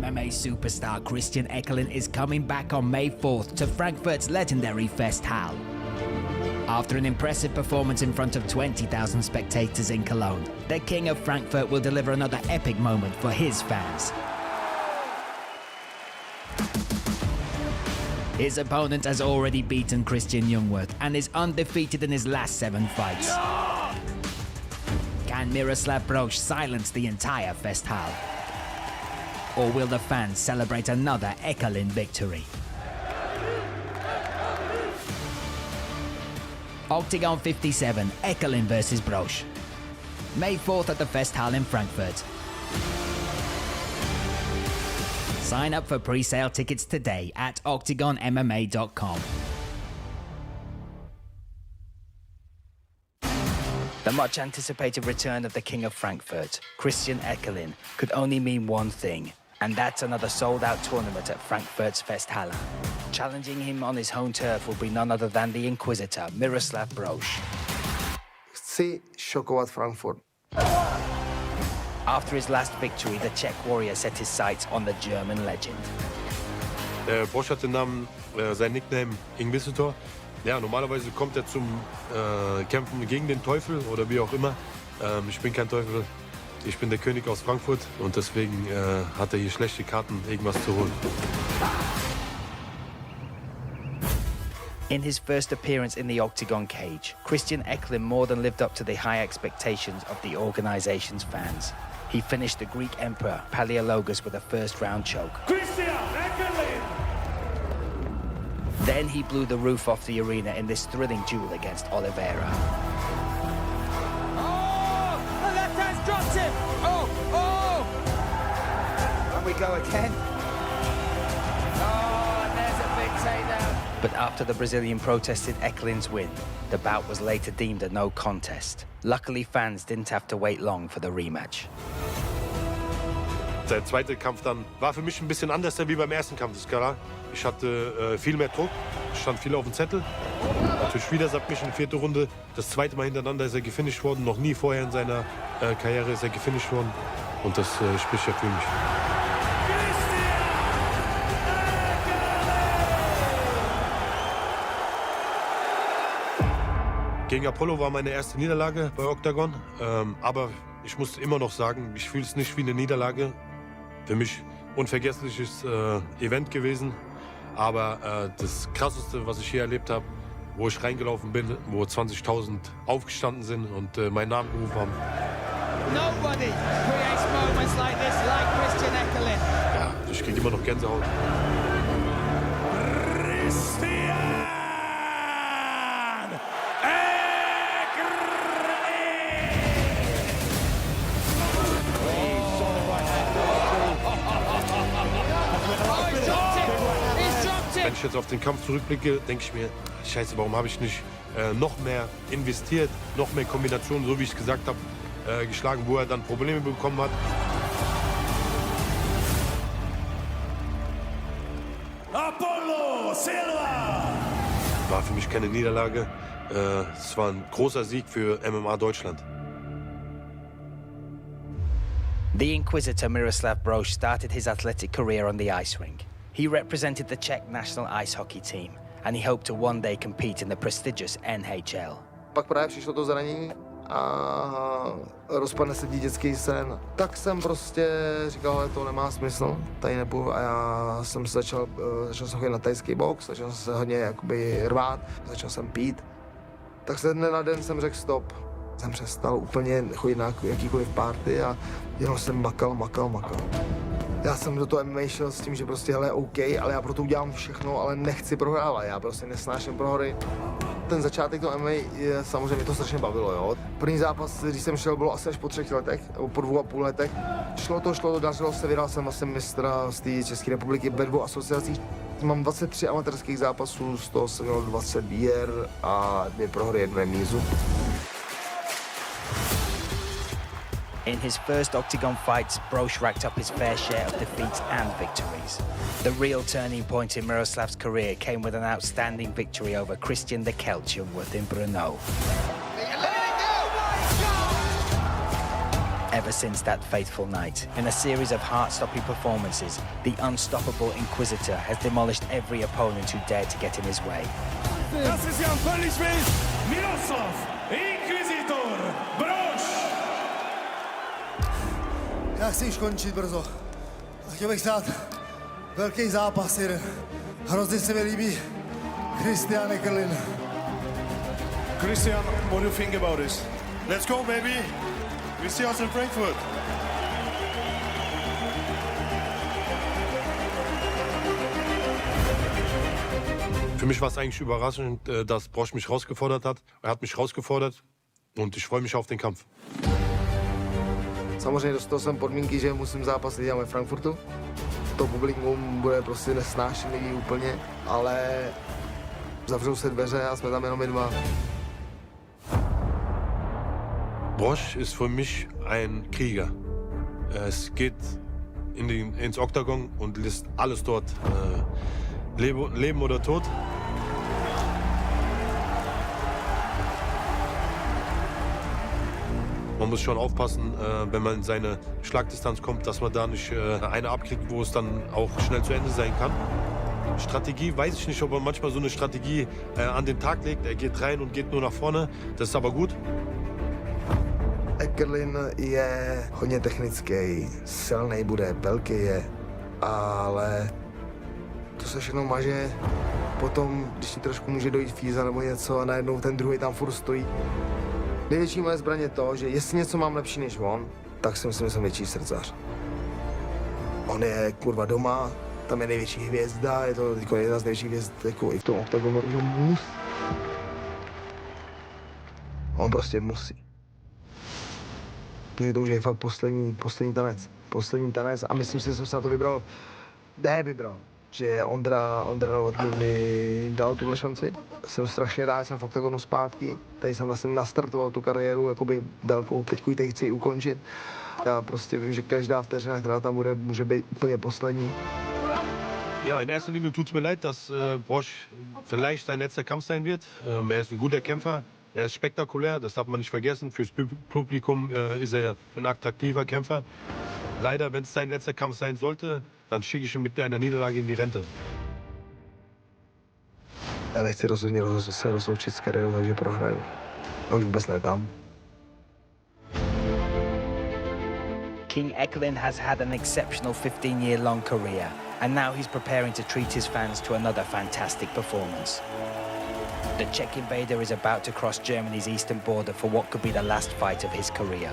MMA superstar Christian Eckerlin is coming back on May 4th to Frankfurt's legendary Festhalle. After an impressive performance in front of 20,000 spectators in Cologne, the King of Frankfurt will deliver another epic moment for his fans. His opponent has already beaten Christian Jungwirth and is undefeated in his last 7 fights. Can Miroslav Broz silence the entire Festhalle? Or will the fans celebrate another Eckerlin victory? Octagon 57, Eckerlin vs Broz. May 4th at the Festhalle in Frankfurt. Sign up for pre-sale tickets today at OKTAGONMMA.com. The much anticipated return of the King of Frankfurt, Christian Eckerlin, could only mean one thing, and that's another sold-out tournament at Frankfurt's Festhalle. Challenging him on his home turf will be none other than the Inquisitor, Miroslav Broz. Chci šokovat Frankfurt. After his last victory, the Czech warrior set his sights on the German legend. Broz hat den Namen, sein Nickname Inquisitor. Ja, normalerweise kommt er zum Kämpfen gegen den Teufel oder wie auch immer. Ich bin kein Teufel, ich bin der König aus Frankfurt und deswegen hat er hier schlechte Karten, irgendwas zu holen. In his first appearance in the Octagon cage, Christian Eckerlin more than lived up to the high expectations of the organization's fans. He finished the Greek Emperor Paleologus with a first-round choke. Christian Eckerlin! Then he blew the roof off the arena in this thrilling duel against Oliveira. Oh! The left hand's dropped him! Oh! Oh! And we go again. Oh, and there's a big takedown. But after the Brazilian protested Eckerlin's win, the bout was later deemed a no contest. Luckily, fans didn't have to wait long for the rematch. Der zweite Kampf dann war für mich ein bisschen anders wie beim ersten Kampf, das ist klar. Ich hatte viel mehr Druck, stand viel auf dem Zettel. Natürlich wieder Submission, 4. Runde. Das zweite Mal hintereinander ist er gefinisht worden. Noch nie vorher in seiner Karriere ist er gefinisht worden. Und das spricht ja für mich. Gegen Apollo war meine erste Niederlage bei Octagon. Aber ich muss immer noch sagen, ich fühle es nicht wie eine Niederlage. Für mich unvergessliches Event gewesen. Aber das Krasseste, was ich hier erlebt habe, wo ich reingelaufen bin, wo 20.000 aufgestanden sind und meinen Namen gerufen haben. Nobody creates moments like this like Christian Eckerlin. Ja, ich kriege immer noch Gänsehaut. Wenn ich jetzt auf den Kampf zurückblicke, denke ich mir, scheiße, warum habe ich nicht noch mehr investiert, noch mehr Kombinationen, so wie ich es gesagt habe, geschlagen, wo er dann Probleme bekommen hat. Apollo Silva! War für mich keine Niederlage, es war ein großer Sieg für MMA Deutschland. The Inquisitor Miroslav Broz started his athletic career on the ice rink. He represented the Czech national ice hockey team, and he hoped to one day compete in the prestigious NHL. Pak právě přišlo to zranění a rozpadne se dětský sen. Tak jsem prostě říkal, že to nemá smysl, tady nepůjdu a já jsem začal jsem chodit na tajský box, začal jsem se hodně jakoby rvát, začal jsem pít. Tak se dne na den jsem řekl stop. Jsem přestal úplně chodit na jakýkoliv party a jenom jsem makal. Já jsem do toho MMA šel s tím, že prostě hele, OK, ale já pro to udělám všechno, ale nechci prohrávat, já prostě nesnáším prohry. Ten začátek toho MMA, samozřejmě to strašně bavilo, jo. První zápas, když jsem šel, bylo asi až po 3 letech, nebo po 2,5 letech. Šlo to, dařilo se, vyhrál jsem vlastně mistra z té České republiky ve 2 asociacích. Mám 23 amatérských zápasů, z toho jsem měl 20 výher a 2 prohry, 1 remízu. In his first Octagon fights, Broz racked up his fair share of defeats and victories. The real turning point in Miroslav's career came with an outstanding victory over Christian the Celt Jungwirth in Brno. Ever since that fateful night, in a series of heart-stopping performances, the unstoppable Inquisitor has demolished every opponent who dared to get in his way. Das ist ja völlig wild. Miroslav, Inquisitor, Broz. Já chci už končit brzo. A chtěl bych dát velký zápas jeden. Hrozně se mi líbí Eckerlin. Christian, what do you think about this? Let's go, baby. We see us in Frankfurt. Für mich war es eigentlich überraschend, dass Broz mich rausgefordert hat. Er hat mich rausgefordert und ich freue mich auf den Kampf. Samozřejmě dostal jsem podmínky, že musím zápasit ve Frankfurtu. To publikum bude prostě nesnášenlivý úplně, ale zavřou se dveře a jsme tam jenom my dva. Broz ist für mich ein Krieger. Es geht ins Oktagon und lässt alles dort leben oder tot. Man muss schon aufpassen, wenn man in seine Schlagdistanz kommt, dass man da nicht eine abkriegt, wo es dann auch schnell zu Ende sein kann. Strategie, weiß ich nicht, ob er manchmal so eine Strategie an den Tag legt. Er geht rein und geht nur nach vorne. Das ist aber gut. Eckerlin je hodně technický, silný bude, velký je, ale to se všechno maže. Potom, když ti trošku může dojít fíza nebo něco a najednou ten druhý tam furt stojí. Největší moje zbraň je to, že jestli něco mám lepší než on, tak si myslím, že jsem větší srdcař. On je kurva doma, tam je největší hvězda, je to jako jedna z největších hvězd jako i v tom OKTAGONu, že musí. On prostě musí. To už je fakt poslední tanec a myslím si, že jsem se na to vybral, že Ondra mi dal tuhle šanci. Jsem strašně rád, že jsem v OKTAGONu zpátky, tady jsem vlastně nastartoval tu kariéru jakoby velkou, teď ji chci ukončit. Já prostě vím, že každá vteřina, která tam bude, může být úplně poslední. Ja, in erster Linie tut es mir leid, dass Broz vielleicht sein letzter Kampf sein wird. Er ist ein guter Kämpfer. Er ist spektakulär, das darf man nicht vergessen. Fürs Publikum ist er ein attraktiver Kämpfer. Leider, wenn es sein letzter Kampf sein sollte, dann schicke ich ihn mit einer Niederlage in die Rente. Já nechci rozhodně se rozloučit s kariérou, takže prohraju. A už vůbec ne tam. King Eckerlin has had an exceptional 15-year-long career, and now he's preparing to treat his fans to another fantastic performance. The Czech invader is about to cross Germany's eastern border for what could be the last fight of his career.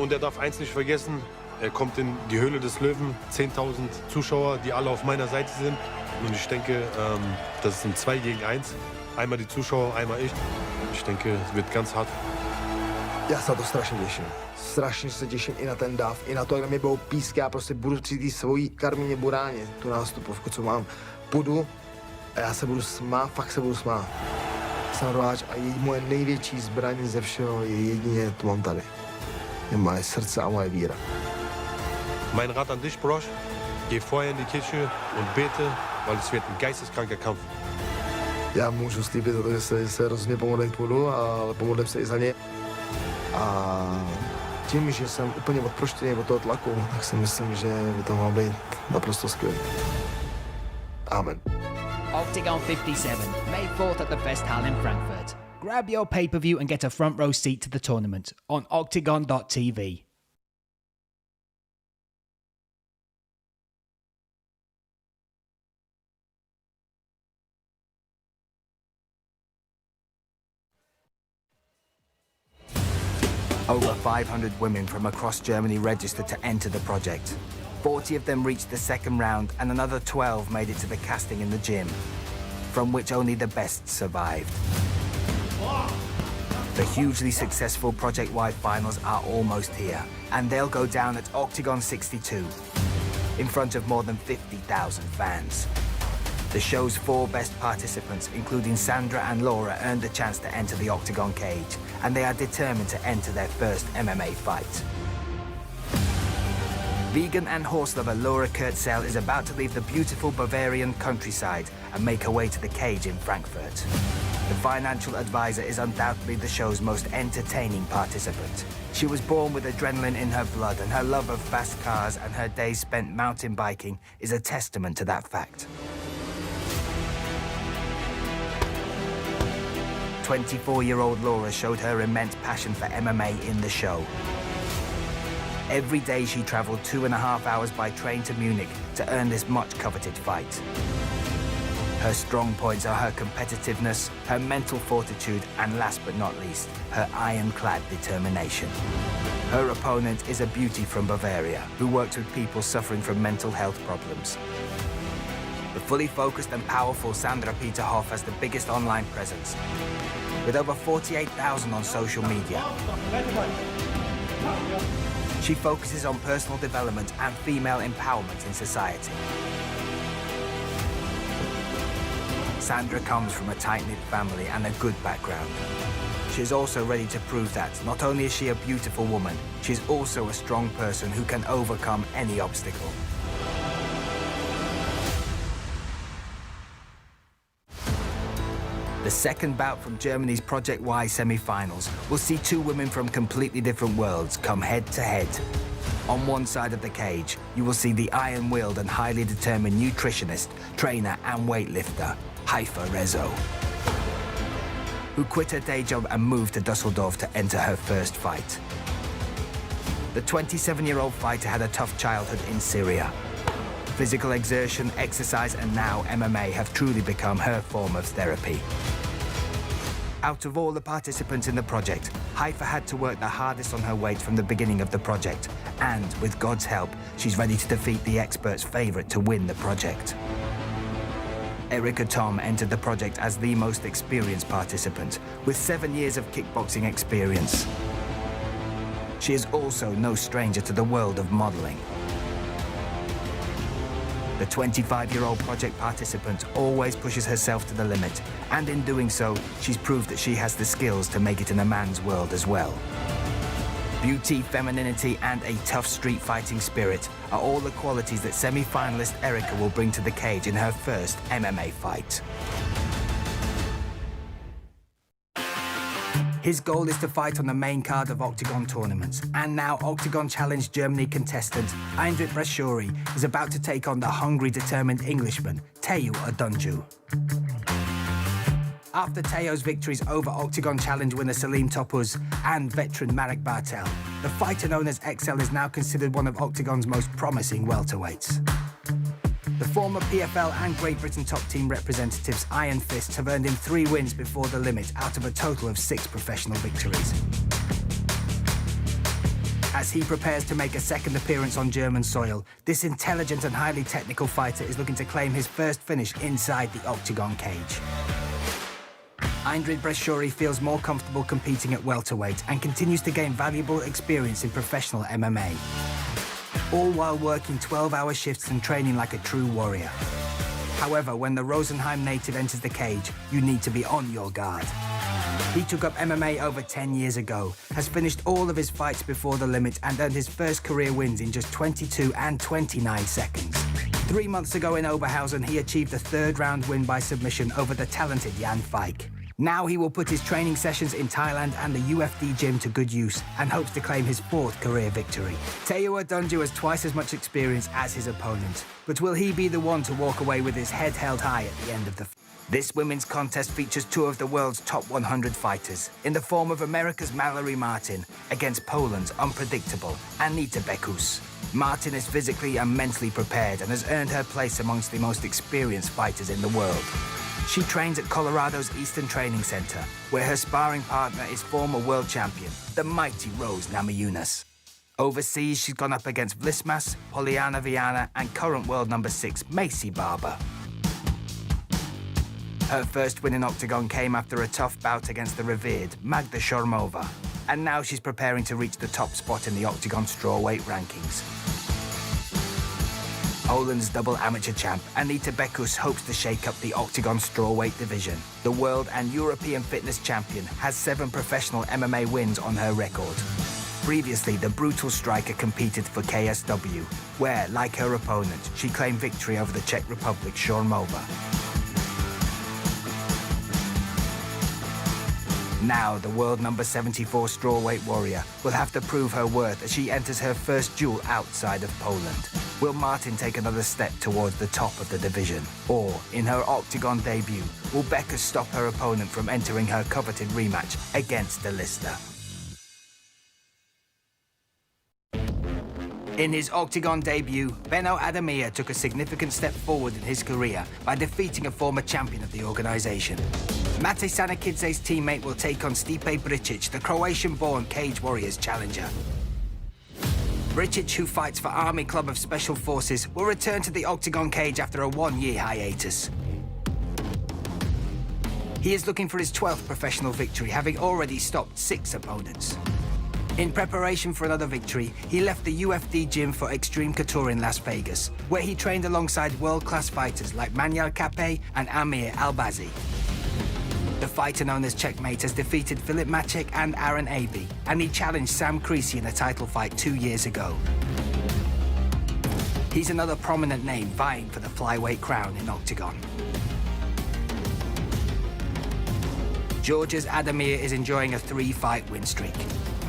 Und er darf eins nicht vergessen, er kommt in die Höhle des Löwen, 10.000 Zuschauer, die alle auf meiner Seite sind. Und ich denke, das ist ein 2 gegen 1. Einmal die Zuschauer, einmal ich. Ich denke, es wird ganz hart. Já se na to strašně těším. Strašně se těším i na ten dav, i na to, jak mě budou písky. Já prostě budu při té svojí Karmíně Buráně, tu nástupovku, co mám. Půjdu a já se budu smát, fakt se budu smát. Jsem rváč a moje největší zbraň ze všeho je jedině, to mám tady. Je moje srdce a moje víra. Mein Rat an dich, Broz, geh vorher in die Kirche und bete, weil es wird ein geisteskranker Kampf. Já můžu slíbit za to, že se rozhodně pomodlit půjdu, ale pomodlím se i za ně. A tím, že jsem úplně odproštěný od toho tlaku, tak si myslím, že by to mohlo být naprosto skvělé. Amen. Octagon 57, May 4th at the Festhal in Frankfurt. Grab your pay-per-view and get a front row seat to the tournament on octagon.tv. Over 500 women from across Germany registered to enter the project. 40 of them reached the second round and another 12 made it to the casting in the gym, from which only the best survived. The hugely successful project-wide finals are almost here, and they'll go down at Octagon 62, in front of more than 50,000 fans. The show's 4 best participants, including Sandra and Laura, earned the chance to enter the Octagon cage, and they are determined to enter their first MMA fight. Vegan and horse lover Laura Kurtzel is about to leave the beautiful Bavarian countryside and make her way to the cage in Frankfurt. The financial advisor is undoubtedly the show's most entertaining participant. She was born with adrenaline in her blood, and her love of fast cars and her days spent mountain biking is a testament to that fact. 24-year-old Laura showed her immense passion for MMA in the show. Every day she traveled 2.5 hours by train to Munich to earn this much-coveted fight. Her strong points are her competitiveness, her mental fortitude, and last but not least, her ironclad determination. Her opponent is a beauty from Bavaria who works with people suffering from mental health problems. The fully focused and powerful Sandra Peterhoff has the biggest online presence, with over 48,000 on social media. She focuses on personal development and female empowerment in society. Sandra comes from a tight-knit family and a good background. She is also ready to prove that not only is she a beautiful woman, she is also a strong person who can overcome any obstacle. The second bout from Germany's Project Y semi-finals will see two women from completely different worlds come head-to-head. On one side of the cage, you will see the iron-willed and highly determined nutritionist, trainer and weightlifter, Haifa Rezo, who quit her day job and moved to Dusseldorf to enter her first fight. The 27-year-old fighter had a tough childhood in Syria. Physical exertion, exercise, and now MMA have truly become her form of therapy. Out of all the participants in the project, Haifa had to work the hardest on her weight from the beginning of the project, and with God's help, she's ready to defeat the expert's favorite to win the project. Erica Tom entered the project as the most experienced participant, with 7 years of kickboxing experience. She is also no stranger to the world of modeling. The 25-year-old project participant always pushes herself to the limit, and in doing so, she's proved that she has the skills to make it in a man's world as well. Beauty, femininity, and a tough street fighting spirit are all the qualities that semi-finalist Erica will bring to the cage in her first MMA fight. His goal is to fight on the main card of OKTAGON tournaments, and now OKTAGON Challenge Germany contestant Eindrit Brashuri is about to take on the hungry, determined Englishman, Teo Adunju. After Teo's victories over OKTAGON Challenge winner Salim Topuz and veteran Marek Bartel, the fighter known as XL is now considered one of OKTAGON's most promising welterweights. The former PFL and Great Britain top team representatives Iron Fists have earned him 3 wins before the limit out of a total of 6 professional victories. As he prepares to make a second appearance on German soil, this intelligent and highly technical fighter is looking to claim his first finish inside the OKTAGON cage. Eindrit Brashuri feels more comfortable competing at welterweight and continues to gain valuable experience in professional MMA, all while working 12-hour shifts and training like a true warrior. However, when the Rosenheim native enters the cage, you need to be on your guard. He took up MMA over 10 years ago, has finished all of his fights before the limit and earned his first career wins in just 22 and 29 seconds. 3 months ago in Oberhausen, he achieved a 3rd round win by submission over the talented Jan Feik. Now he will put his training sessions in Thailand and the UFD gym to good use and hopes to claim his 4th career victory. Teo Adunju has twice as much experience as his opponent, but will he be the one to walk away with his head held high at the end of the This women's contest features 2 of the world's top 100 fighters, in the form of America's Mallory Martin against Poland's unpredictable Anita Bekus. Martin is physically and mentally prepared and has earned her place amongst the most experienced fighters in the world. She trains at Colorado's Eastern Training Center, where her sparring partner is former world champion, the mighty Rose Namajunas. Overseas, she's gone up against Vlismas, Poliana Viana, and current world number 6, Macy Barber. Her first win in OKTAGON came after a tough bout against the revered Magda Shormova, and now she's preparing to reach the top spot in the OKTAGON strawweight rankings. Poland's double amateur champ, Anita Bekus, hopes to shake up the OKTAGON strawweight division. The world and European fitness champion has 7 professional MMA wins on her record. Previously, the brutal striker competed for KSW, where, like her opponent, she claimed victory over the Czech Republic's Shormova. Now, the world number 74 strawweight warrior will have to prove her worth as she enters her first duel outside of Poland. Will Martin take another step towards the top of the division? Or, in her Octagon debut, will Becca stop her opponent from entering her coveted rematch against Delista? In his Octagon debut, Benno Adamir took a significant step forward in his career by defeating a former champion of the organization. Mate Sanakidze's teammate will take on Stipe Bricic, the Croatian-born Cage Warriors challenger. Bricic, who fights for Army Club of Special Forces, will return to the Octagon cage after a one-year hiatus. He is looking for his 12th professional victory, having already stopped 6 opponents. In preparation for another victory, he left the UFD gym for Extreme Couture in Las Vegas, where he trained alongside world-class fighters like Manuel Capet and Amir Albazi. The fighter known as Checkmate has defeated Philip Maciek and Aaron Abbey, and he challenged Sam Creasy in a title fight 2 years ago. He's another prominent name vying for the flyweight crown in Octagon. Georgia's Adamir is enjoying a 3-fight win streak.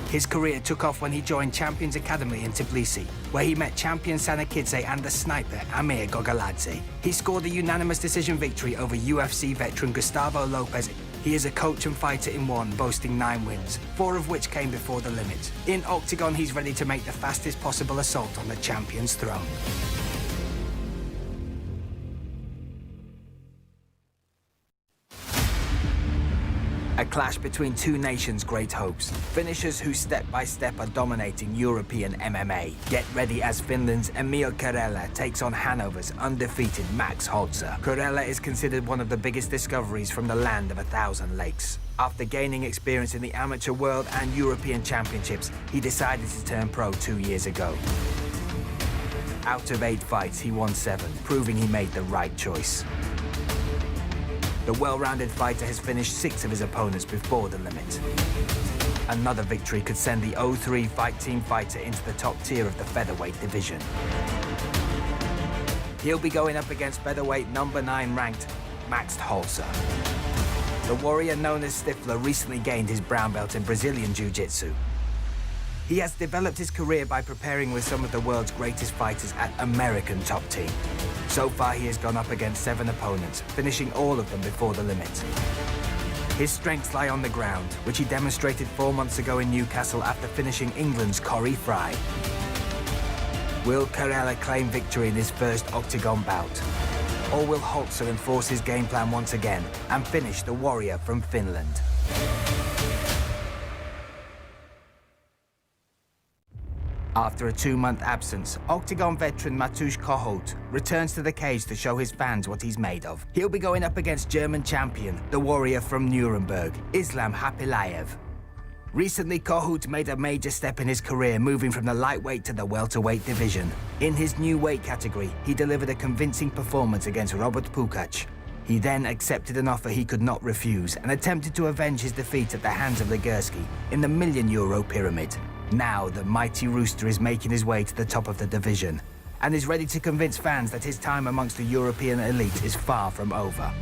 His career took off when he joined Champions Academy in Tbilisi, where he met champion Sanakidze and the sniper Amir Gogaladze. He scored a unanimous decision victory over UFC veteran Gustavo Lopez. He is a coach and fighter in one, boasting 9 wins, 4 of which came before the limit. In Octagon, he's ready to make the fastest possible assault on the champion's throne. A clash between two nations' great hopes. Finishers who step by step are dominating European MMA. Get ready as Finland's Emil Karela takes on Hanover's undefeated Max Holzer. Karela is considered one of the biggest discoveries from the land of 1,000 lakes. After gaining experience in the amateur world and European championships, he decided to turn pro 2 years ago. Out of 8 fights, he won 7, proving he made the right choice. The well-rounded fighter has finished 6 of his opponents before the limit. Another victory could send the 0-3 Fight Team fighter into the top tier of the featherweight division. He'll be going up against featherweight number 9 ranked Max Holzer. The warrior known as Stifler recently gained his brown belt in Brazilian Jiu-Jitsu. He has developed his career by preparing with some of the world's greatest fighters at American Top Team. So far, he has gone up against 7 opponents, finishing all of them before the limit. His strengths lie on the ground, which he demonstrated 4 months ago in Newcastle after finishing England's Corey Fry. Will Karela claim victory in his first Octagon bout? Or will Holzer enforce his game plan once again and finish the warrior from Finland? After a 2-month absence, Octagon veteran Matusz Kohout returns to the cage to show his fans what he's made of. He'll be going up against German champion, the warrior from Nuremberg, Islam Hapilayev. Recently, Kohout made a major step in his career, moving from the lightweight to the welterweight division. In his new weight category, he delivered a convincing performance against Robert Pukac. He then accepted an offer he could not refuse and attempted to avenge his defeat at the hands of Legursky in the €1 million pyramid. Now, the mighty Rooster is making his way to the top of the division and is ready to convince fans that his time amongst the European elite is far from over.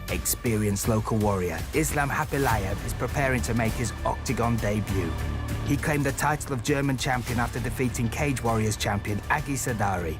Experienced local warrior Islam Hapilayev is preparing to make his Octagon debut. He claimed the title of German champion after defeating Cage Warriors champion Agi Sadari.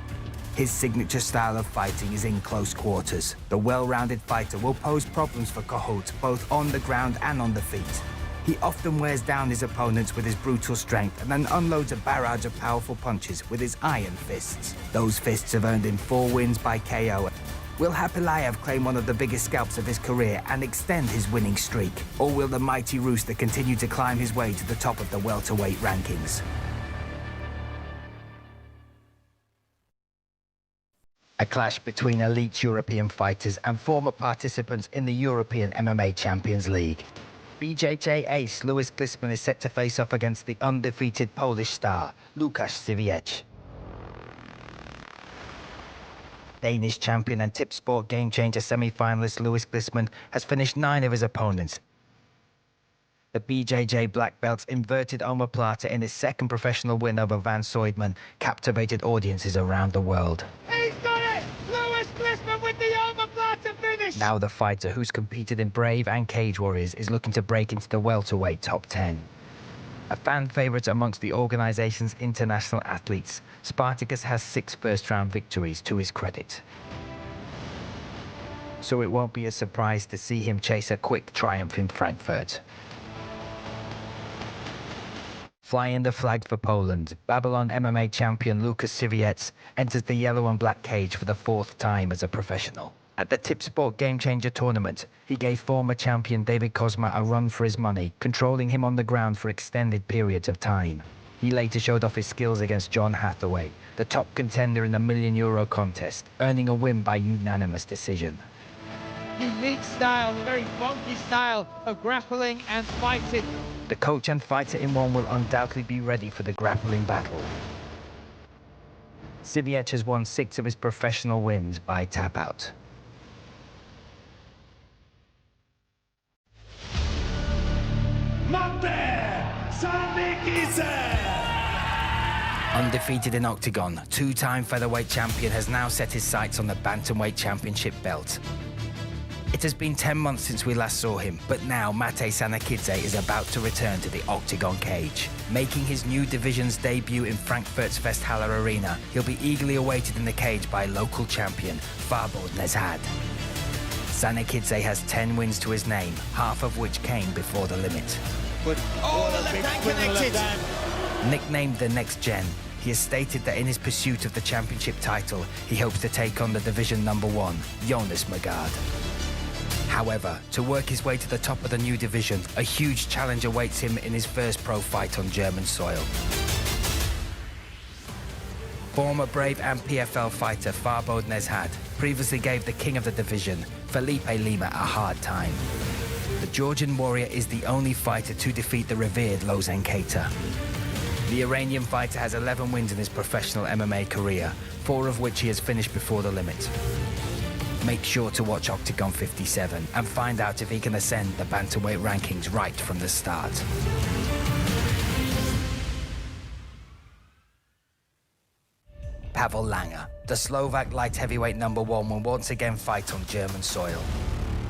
His signature style of fighting is in close quarters. The well-rounded fighter will pose problems for Kohout both on the ground and on the feet. He often wears down his opponents with his brutal strength and then unloads a barrage of powerful punches with his iron fists. Those fists have earned him 4 wins by KO. Will Hapilayev claim one of the biggest scalps of his career and extend his winning streak? Or will the mighty Rooster continue to climb his way to the top of the welterweight rankings? A clash between elite European fighters and former participants in the European MMA Champions League. BJJ ace Louis Glisman is set to face off against the undefeated Polish star, Łukasz Siwiec. Danish champion and tip sport game changer semi-finalist Louis Glisman has finished 9 of his opponents. The BJJ black belt's inverted omoplata in his second professional win over Van Soydman captivated audiences around the world. He's done it! Louis Glisman! Usman with the omoplata finish. Now the fighter who's competed in Brave and Cage Warriors is looking to break into the welterweight top 10. A fan favourite amongst the organisation's international athletes, Spartacus has 6 first-round victories to his credit. So it won't be a surprise to see him chase a quick triumph in Frankfurt. Flying the flag for Poland, Babylon MMA champion Łukasz Siwiec enters the yellow and black cage for the 4th time as a professional. At the Tipsport Game Changer tournament, he gave former champion David Kozma a run for his money, controlling him on the ground for extended periods of time. He later showed off his skills against John Hathaway, the top contender in the €1 million contest, earning a win by unanimous decision. Unique style, very funky style of grappling and fighting. The coach and fighter in one will undoubtedly be ready for the grappling battle. Siwiec has won 6 of his professional wins by tap-out. Undefeated in Octagon, 2-time featherweight champion has now set his sights on the bantamweight championship belt. It has been 10 months since we last saw him, but now Mate Sanakidze is about to return to the Octagon cage. Making his new division's debut in Frankfurt's Westhaller Arena, he'll be eagerly awaited in the cage by local champion Farbod Nezhad. Sanakidze has 10 wins to his name, half of which came before the limit. But the left hand connected. Nicknamed the Next Gen, he has stated that in his pursuit of the championship title, he hopes to take on the division number 1, Jonas Magard. However, to work his way to the top of the new division, a huge challenge awaits him in his first pro fight on German soil. Former Brave and PFL fighter Farbod Nezhad previously gave the king of the division, Felipe Lima, a hard time. The Georgian warrior is the only fighter to defeat the revered Lozen Keita. The Iranian fighter has 11 wins in his professional MMA career, 4 of which he has finished before the limit. Make sure to watch Octagon 57 and find out if he can ascend the bantamweight rankings right from the start. Pavel Langer, the Slovak light heavyweight number 1, will once again fight on German soil.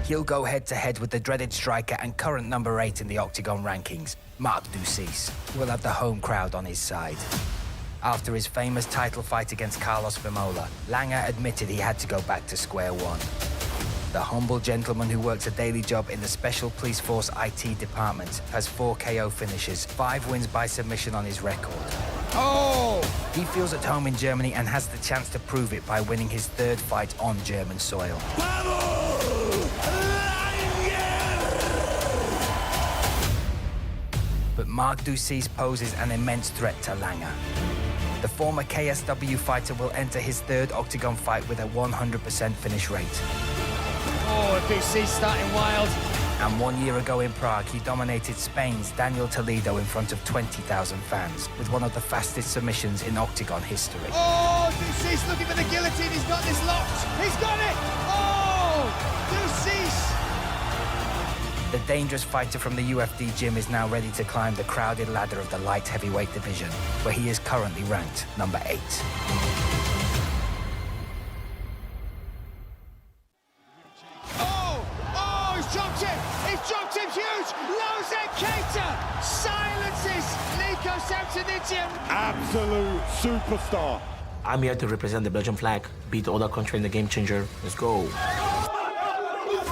He'll go head-to-head with the dreaded striker and current number 8 in the Octagon rankings, Mark Ducis, who will have the home crowd on his side. After his famous title fight against Carlos Vimola, Langer admitted he had to go back to square one. The humble gentleman who works a daily job in the Special Police Force IT department has 4 KO finishes, 5 wins by submission on his record. Oh! He feels at home in Germany and has the chance to prove it by winning his 3rd fight on German soil. But Mark Ducis poses an immense threat to Langer. The former KSW fighter will enter his 3rd Octagon fight with a 100% finish rate. Oh, Ducis starting wild. And 1 year ago in Prague, he dominated Spain's Daniel Toledo in front of 20,000 fans with one of the fastest submissions in Octagon history. Oh, Ducis looking for the guillotine. He's got this locked. He's got it. Oh, Ducis. The dangerous fighter from the UFD gym is now ready to climb the crowded ladder of the light heavyweight division, where he is currently ranked number 8. He's dropped him! He's dropped him huge! Lozen Keita silences Nico Samsonitian! Absolute superstar. I'm here to represent the Belgian flag, beat all the country in the Game Changer. Let's go.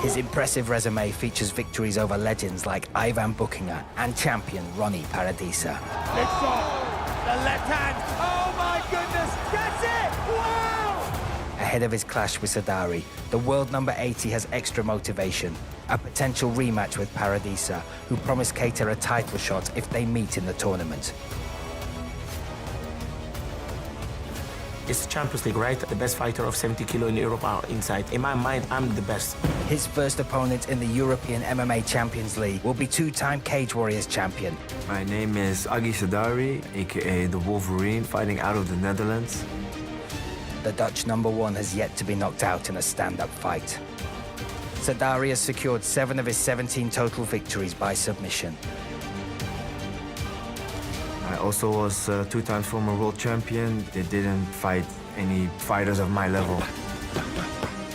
His impressive resume features victories over legends like Ivan Buchinger and champion Ronnie Paradisa. It's on! The left hand! Oh my goodness! That's it! Wow! Ahead of his clash with Sadari, the world number 80 has extra motivation. A potential rematch with Paradisa, who promised Keita a title shot if they meet in the tournament. It's Champions League, right? The best fighter of 70 kilo in Europe are inside. In my mind, I'm the best. His first opponent in the European MMA Champions League will be 2-time Cage Warriors champion. My name is Agi Sadari, aka the Wolverine, fighting out of the Netherlands. The Dutch number 1 has yet to be knocked out in a stand-up fight. Sadari has secured 7 of his 17 total victories by submission. I also was 2 times former world champion. They didn't fight any fighters of my level.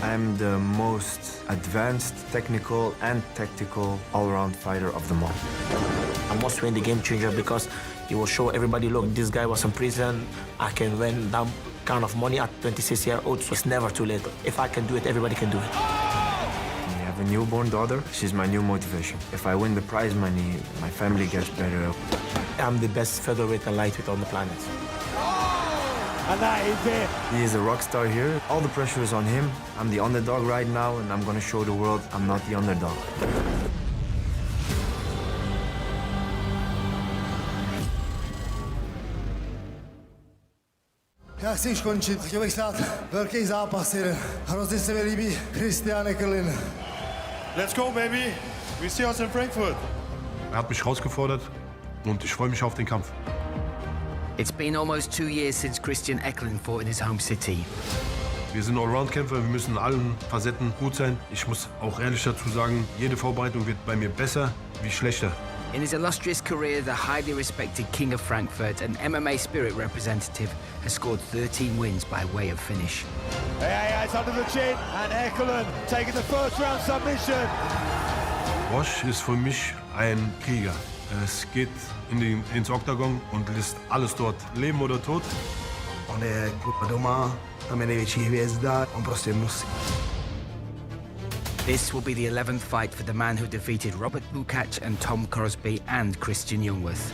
I'm the most advanced, technical and tactical all-around fighter of them all. I must win the game changer because it will show everybody, look, this guy was in prison. I can win that kind of money at 26 years old. So it's never too late. If I can do it, everybody can do it. I have a newborn daughter. She's my new motivation. If I win the prize money, my family gets better. I'm the best featherweight and lightweight on the planet. And that is it. He is a rock star here. All the pressure is on him. I'm the underdog right now, and I'm gonna show the world I'm not the underdog. Já chci už končit. Chtěl bych stát velký zápas jeden. Hrozně se mi líbí Eckerlin. Let's go, baby. We see us in Frankfurt. Hat mich herausgefordert und ich freue mich auf den Kampf. It's been almost 2 years since Christian Eckerlin fought in his home city. Wir sind Allround-Kämpfer, wir müssen in allen Facetten gut sein. Ich muss auch ehrlich dazu sagen, jede Vorbereitung wird bei mir besser wie schlechter. In his illustrious career, the highly respected King of Frankfurt and MMA Spirit representative has scored 13 wins by way of finish. Yeah, it's under the chin. And Eckerlin taking the first round submission. Broz ist für mich ein Krieger. Es geht ins Oktagon und lässt alles dort, Leben oder Tod. On je doma, tam je největší hvězda, on prostě musí. This will be the 11th fight for the man who defeated Robert Bukac and Tom Crosby and Christian Jungwirth.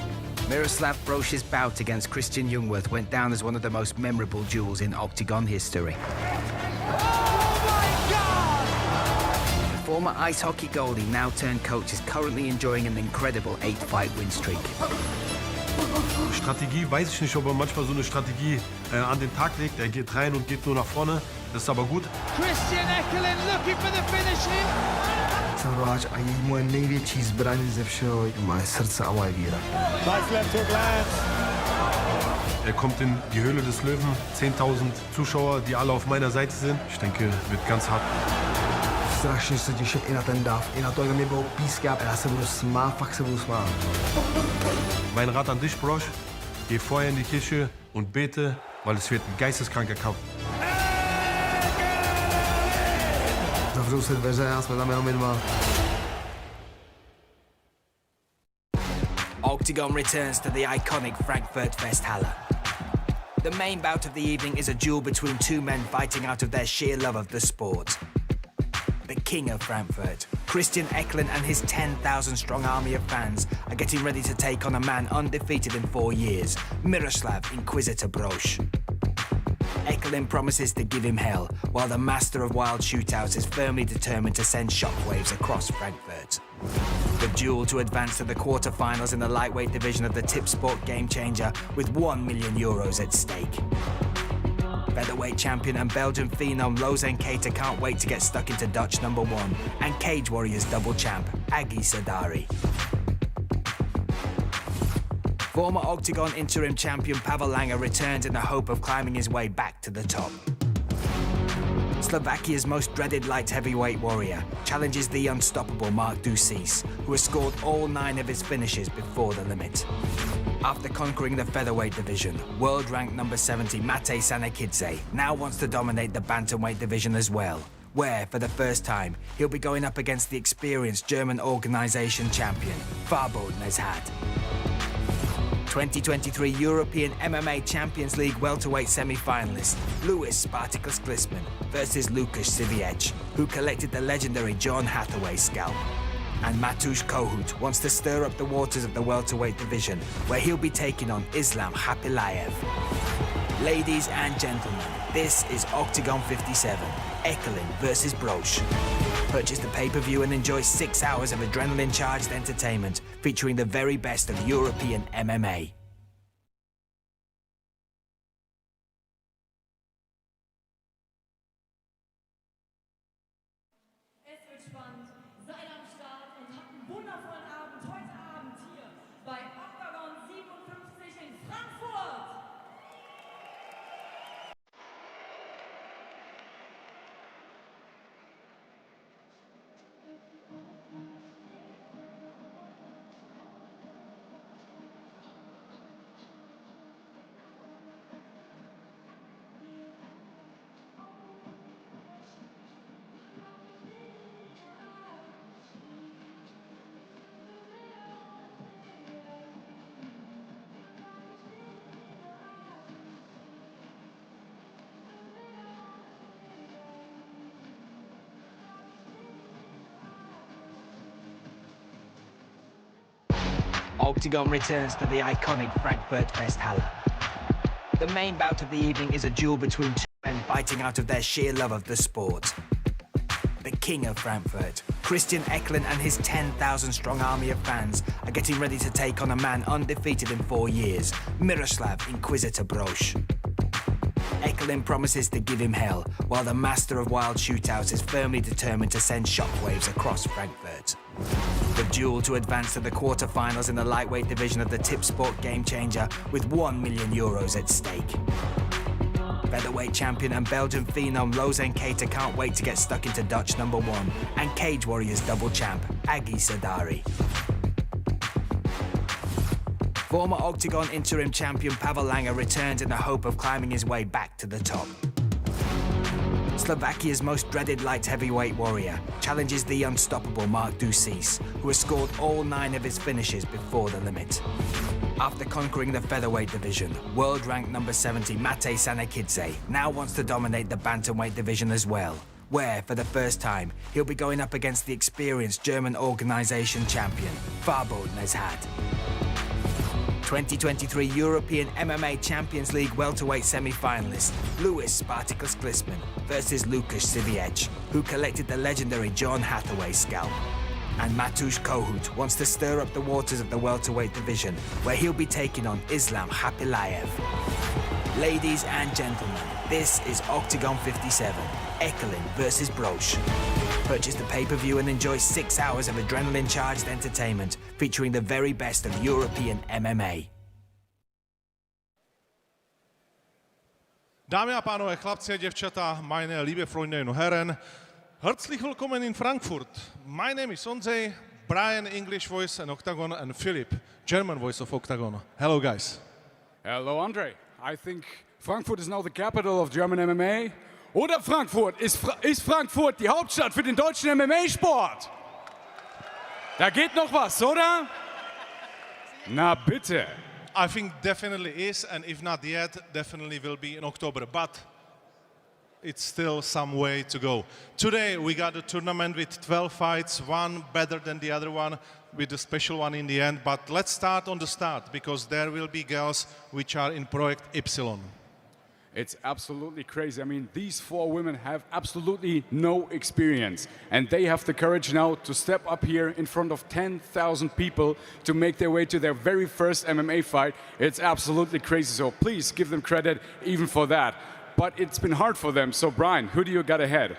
Miroslav Broz's bout against Christian Jungwirth went down as one of the most memorable duels in Octagon history. The former ice hockey goalie, now turned coach, is currently enjoying an incredible 8-fight win streak. Strategie, weiß ich nicht, ob er manchmal so eine Strategie an den Tag legt. Er geht rein und geht nur nach vorne. Das ist aber gut. Christian Eckerlin looking for the finish here. Jsem rváč a její moje největší zbraň ze všeho je moje srdce a moje víra. Nice left hook lands. Er kommt in die Höhle des Löwen. 10.000 Zuschauer, die alle auf meiner Seite sind. Ich denke, wird ganz hart. Strašně se těším i na ten dav, i na to, jak mě budou pískat a já se budu smát, fakt se budu smát. Mein Rat an dich, Broz, geh vorher in die Kirche und bete, weil es wird ein geisteskranker Kampf. Zavřou se dveře a jsme tam jenom dva. Octagon returns to the iconic Frankfurt Festhalle. The main bout of the evening is a duel between two men fighting out of their sheer love of the sport. The King of Frankfurt, Christian Eckerlin, and his 10,000-strong army of fans are getting ready to take on a man undefeated in 4 years, Miroslav Inquisitor Broz. Eckerlin promises to give him hell, while the master of wild shootouts is firmly determined to send shockwaves across Frankfurt. The duel to advance to the quarter-finals in the lightweight division of the Tip Sport Game Changer, with €1 million at stake. Featherweight champion and Belgian phenom Eckerlin can't wait to get stuck into Dutch #1 and Cage Warriors double champ Agi Sadari. Former Octagon interim champion Pavel Langer returns in the hope of climbing his way back to the top. Slovakia's most dreaded light heavyweight warrior challenges the unstoppable Mark Ducis, who has scored all 9 of his finishes before the limit. After conquering the featherweight division, world ranked number 70 Mate Sanekidze now wants to dominate the bantamweight division as well, where, for the first time, he'll be going up against the experienced German organization champion, Farbod Nezhad. 2023 European MMA Champions League welterweight semi-finalist Louis Spartacus Glisman versus Lukasz Siviec, who collected the legendary John Hathaway scalp. And Matusz Kohut wants to stir up the waters of the welterweight division, where he'll be taking on Islam Khapilayev. Ladies and gentlemen, this is Octagon 57, Eckerlin versus Broz. Purchase the pay-per-view and enjoy 6 hours of adrenaline-charged entertainment featuring the very best of European MMA. Es wird spannend. Seid am Start und habt einen wundervollen Abend heute Abend hier bei Octagon 57 in Frankfurt. Octagon returns to the iconic Frankfurt Festhalle. The main bout of the evening is a duel between two men fighting out of their sheer love of the sport. The King of Frankfurt, Christian Eckerlin, and his 10,000-strong army of fans are getting ready to take on a man undefeated in 4 years, Miroslav Inquisitor Broz. Eckerlin promises to give him hell, while the master of wild shootouts is firmly determined to send shockwaves across Frankfurt. The duel to advance to the quarter-finals in the lightweight division of the Tip Sport Game Changer with €1 million at stake. Featherweight champion and Belgian phenom Lozen Keita can't wait to get stuck into Dutch number 1, and Cage Warriors double champ Agi Sadari. Former Octagon interim champion Pavel Langer returns in the hope of climbing his way back to the top. Slovakia's most dreaded light heavyweight warrior challenges the unstoppable Mark Ducis, who has scored all 9 of his finishes before the limit. After conquering the featherweight division, world rank number 70 Mate Sanekidze now wants to dominate the bantamweight division as well, where, for the first time, he'll be going up against the experienced German organization champion, Farbod Nezhad. 2023 European MMA Champions League welterweight semi-finalist Louis Spartacus Glisman versus Lukasz Siviec, who collected the legendary John Hathaway scalp. And Matusz Kohut wants to stir up the waters of the welterweight division, where he'll be taking on Islam Khapilayev. Ladies and gentlemen, this is Octagon 57, Eckerlin versus Broz. Purchase the pay-per-view and enjoy 6 hours of adrenaline-charged entertainment featuring the very best of European MMA. Dámy a pánové, chlapci a děvčata, meine liebe Freunde und Herren, herzlich willkommen in Frankfurt. My name is Ondřej, Brian, English voice and Octagon, and Philip, German voice of Octagon. Hello, guys. Hello, Andre. I think Frankfurt is now the capital of German MMA. Oder Frankfurt? Ist Frankfurt die Hauptstadt für den deutschen MMA-Sport? Da geht noch was, oder? Na bitte. I think definitely is, and if not yet, definitely will be in October, but it's still some way to go. Today we got a tournament with 12 fights, one better than the other one, with a special one in the end, but let's start on the start, because there will be girls which are in Project Y. It's absolutely crazy. I mean, these 4 women have absolutely no experience, and they have the courage now to step up here in front of 10,000 people to make their way to their very first MMA fight. It's absolutely crazy, so please give them credit even for that. But it's been hard for them. So, Brian, who do you got ahead?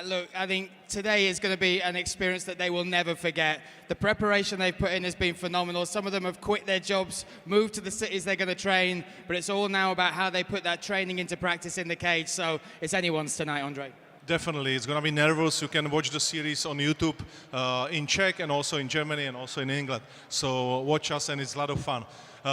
Look, I think today is going to be an experience that they will never forget. The preparation they've put in has been phenomenal. Some of them have quit their jobs, moved to the cities they're going to train, but it's all now about how they put that training into practice in the cage. So it's anyone's tonight, Andre. Definitely, it's going to be nervous. You can watch the series on YouTube in Czech and also in Germany and also in England. So watch us, and it's a lot of fun.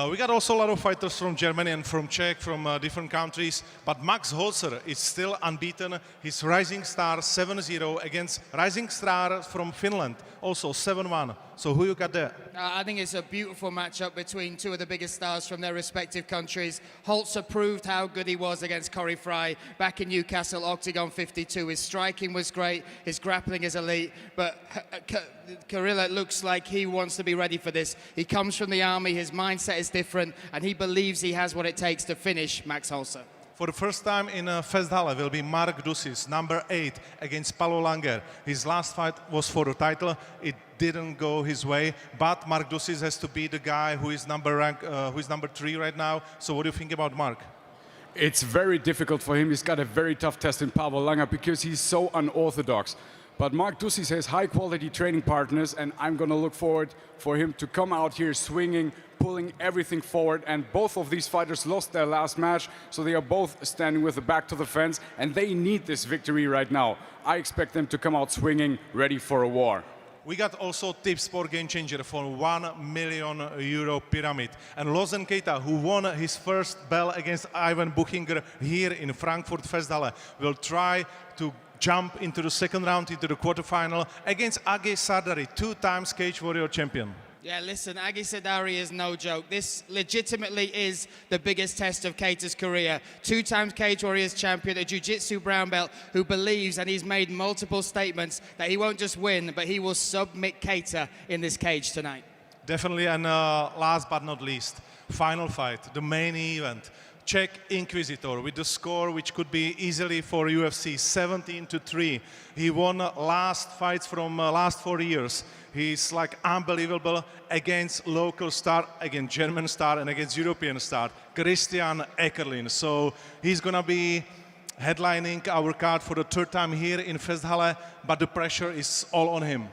We got also a lot of fighters from Germany and from Czech, from different countries, but Max Holzer is still unbeaten. He's rising star 7-0 against rising star from Finland, also 7-1. So who you got there? I think it's a beautiful matchup between 2 of the biggest stars from their respective countries. Holzer proved how good he was against Corey Fry back in Newcastle, Octagon 52. His striking was great, his grappling is elite, but Kirilla looks like he wants to be ready for this. He comes from the army, his mindset is different, and he believes he has what it takes to finish Max Holzer. For the first time in Festhalle will be Mark Ducis, number 8, against Paulo Langer. His last fight was for the title. It didn't go his way, but Mark Ducis has to be the guy who is number 3 right now. So what do you think about Mark? It's very difficult for him. He's got a very tough test in Pavel Langer because he's so unorthodox. But Mark Ducis has high-quality training partners, and I'm going to look forward for him to come out here swinging, pulling everything forward. And both of these fighters lost their last match, so they are both standing with the back to the fence, and they need this victory right now. I expect them to come out swinging, ready for a war. We got also Tip Sport Game Changer for €1 million pyramid. And Lozen Keita, who won his first bell against Ivan Buchinger here in Frankfurt Festhalle, will try to jump into the second round, into the quarterfinal, against Agi Sadari, 2 times Cage Warrior champion. Yeah, listen, Agi Sadari is no joke. This legitimately is the biggest test of Keita's career. 2 times Cage Warriors champion, a jiu-jitsu brown belt who believes, and he's made multiple statements, that he won't just win, but he will submit Keita in this cage tonight. Definitely, and last but not least, final fight, the main event. Czech Inquisitor with the score which could be easily for UFC 17-3. He won last fights from last 4 years. He's like unbelievable against local star, against German star, and against European star, Christian Eckerlin. So he's gonna be headlining our card for the third time here in Festhalle, but the pressure is all on him.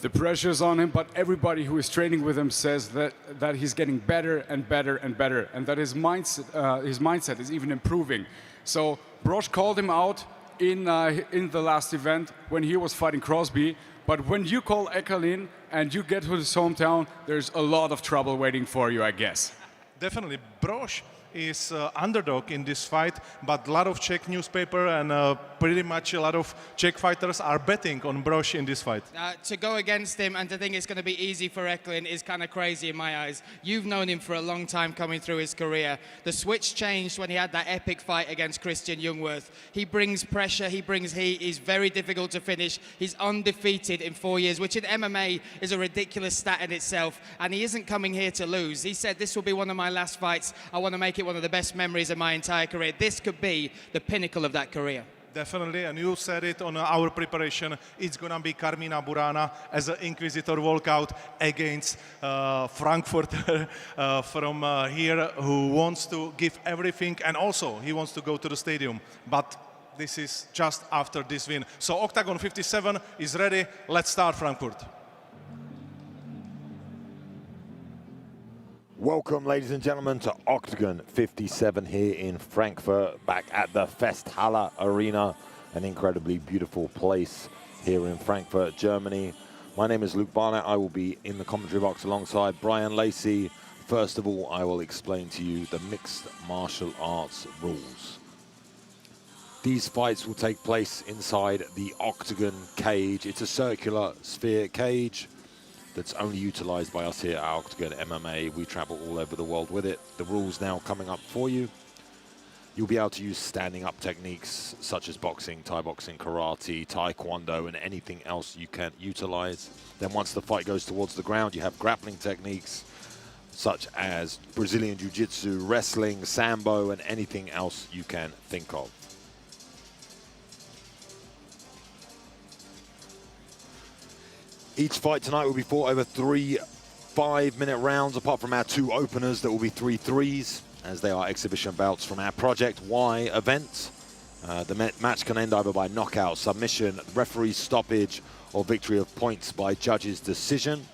The pressure's on him, but everybody who is training with him says that he's getting better and better and better, and that his mindset is even improving. So Broz called him out in the last event when he was fighting Crosby, but when you call Eckerlin and you get to his hometown, there's a lot of trouble waiting for you, I guess. Definitely, Broz is underdog in this fight, but a lot of Czech newspaper and pretty much a lot of Czech fighters are betting on Broz in this fight. To go against him and to think it's going to be easy for Eckerlin is kind of crazy in my eyes. You've known him for a long time coming through his career. The switch changed when he had that epic fight against Christian Jungwirth. He brings pressure, he brings heat, he's very difficult to finish. He's undefeated in 4 years, which in MMA is a ridiculous stat in itself, and he isn't coming here to lose. He said, this will be one of my last fights. I want to make it one of the best memories of my entire career. This could be the pinnacle of that career. Definitely, and you said it on our preparation, it's going to be Carmina Burana as an Inquisitor walkout against Frankfurter from here who wants to give everything, and also he wants to go to the stadium. But this is just after this win. So OKTAGON 57 is ready. Let's start Frankfurt. Welcome, ladies and gentlemen, to OKTAGON 57 here in Frankfurt, back at the Festhalle Arena, an incredibly beautiful place here in Frankfurt, Germany. My name is Luke Barnett. I will be in the commentary box alongside Brian Lacey. First of all, I will explain to you the mixed martial arts rules. These fights will take place inside the OKTAGON cage. It's a circular sphere cage that's only utilized by us here at OKTAGON MMA. We travel all over the world with it. The rules now coming up for you. You'll be able to use standing up techniques such as boxing, Thai boxing, karate, taekwondo, and anything else you can utilize. Then once the fight goes towards the ground, you have grappling techniques such as Brazilian jiu-jitsu, wrestling, sambo, and anything else you can think of. Each fight tonight will be fought over 3 5-minute rounds, apart from our 2 openers that will be 3 threes, as they are exhibition bouts from our Project Y event. The match can end either by knockout, submission, referee stoppage, or victory of points by judges' decision.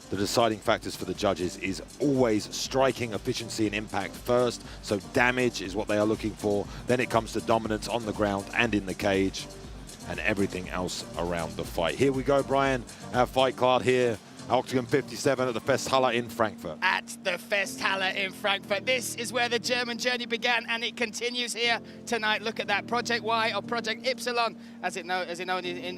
The deciding factors for the judges is always striking efficiency and impact first, so damage is what they are looking for. Then it comes to dominance on the ground and in the cage, and everything else around the fight. Here we go, Brian, our fight card here, OKTAGON 57 at the Festhalle in Frankfurt. At the Festhalle in Frankfurt. This is where the German journey began, and it continues here tonight. Look at that, Project Y or Project Ypsilon, as it known in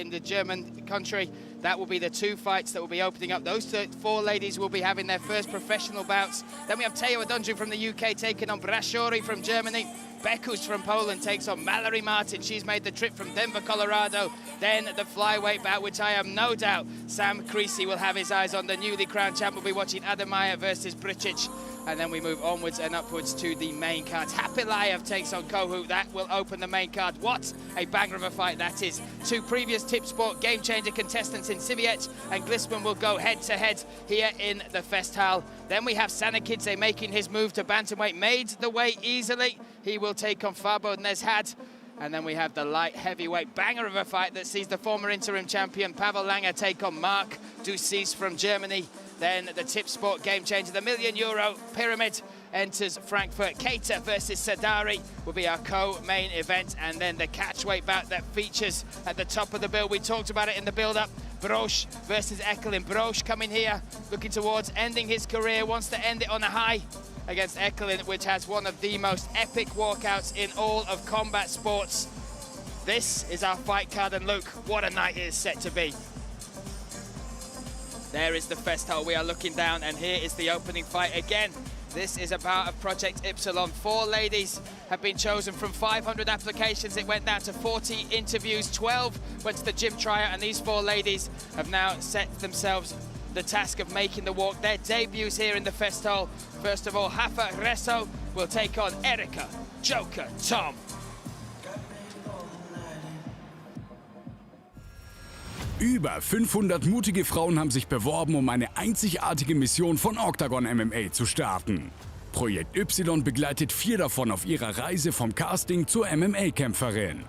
the German country. That will be the 2 fights that will be opening up. Those 4 ladies will be having their first professional bouts. Then we have Teo Adonju from the UK taking on Brashori from Germany. Bekus from Poland takes on Mallory Martin. She's made the trip from Denver, Colorado. Then the flyweight bout, which I have no doubt Sam Creasy will have his eyes on. The newly crowned champ will be watching Adamaya versus Bricic. And then we move onwards and upwards to the main card. Hapilayev takes on Kohu. That will open the main card. What a banger of a fight that is. 2 previous Tip Sport Game Changer contestants in Siviec and Glisman will go head-to-head here in the Festhalle. Then we have Sanakidze making his move to bantamweight. Made the weight easily. He will take on Fabo Nezhad. And then we have the light heavyweight banger of a fight that sees the former interim champion Pavel Langer take on Mark Ducis from Germany. Then the Tip Sport Game Changer, the €1 million pyramid enters Frankfurt. Keita versus Sadari will be our co-main event. And then the catchweight bout that features at the top of the bill. We talked about it in the build-up. Broz versus Eckerlin. Broz coming here, looking towards ending his career, wants to end it on a high against Eckerlin, which has one of the most epic walkouts in all of combat sports. This is our fight card, and Luke, what a night it is set to be. There is the Festhalle. We are looking down, and here is the opening fight again. This is a bout of Project Ypsilon. 4 ladies have been chosen from 500 applications. It went down to 40 interviews. 12 went to the gym tryout, and these 4 ladies have now set themselves the task of making the walk. Their debuts here in the Festhalle. First of all, Hafa Resso will take on Erika Joker Tom. Über 500 mutige Frauen haben sich beworben, um eine einzigartige Mission von Octagon MMA zu starten. Projekt Y begleitet 4 davon auf ihrer Reise vom Casting zur MMA-Kämpferin.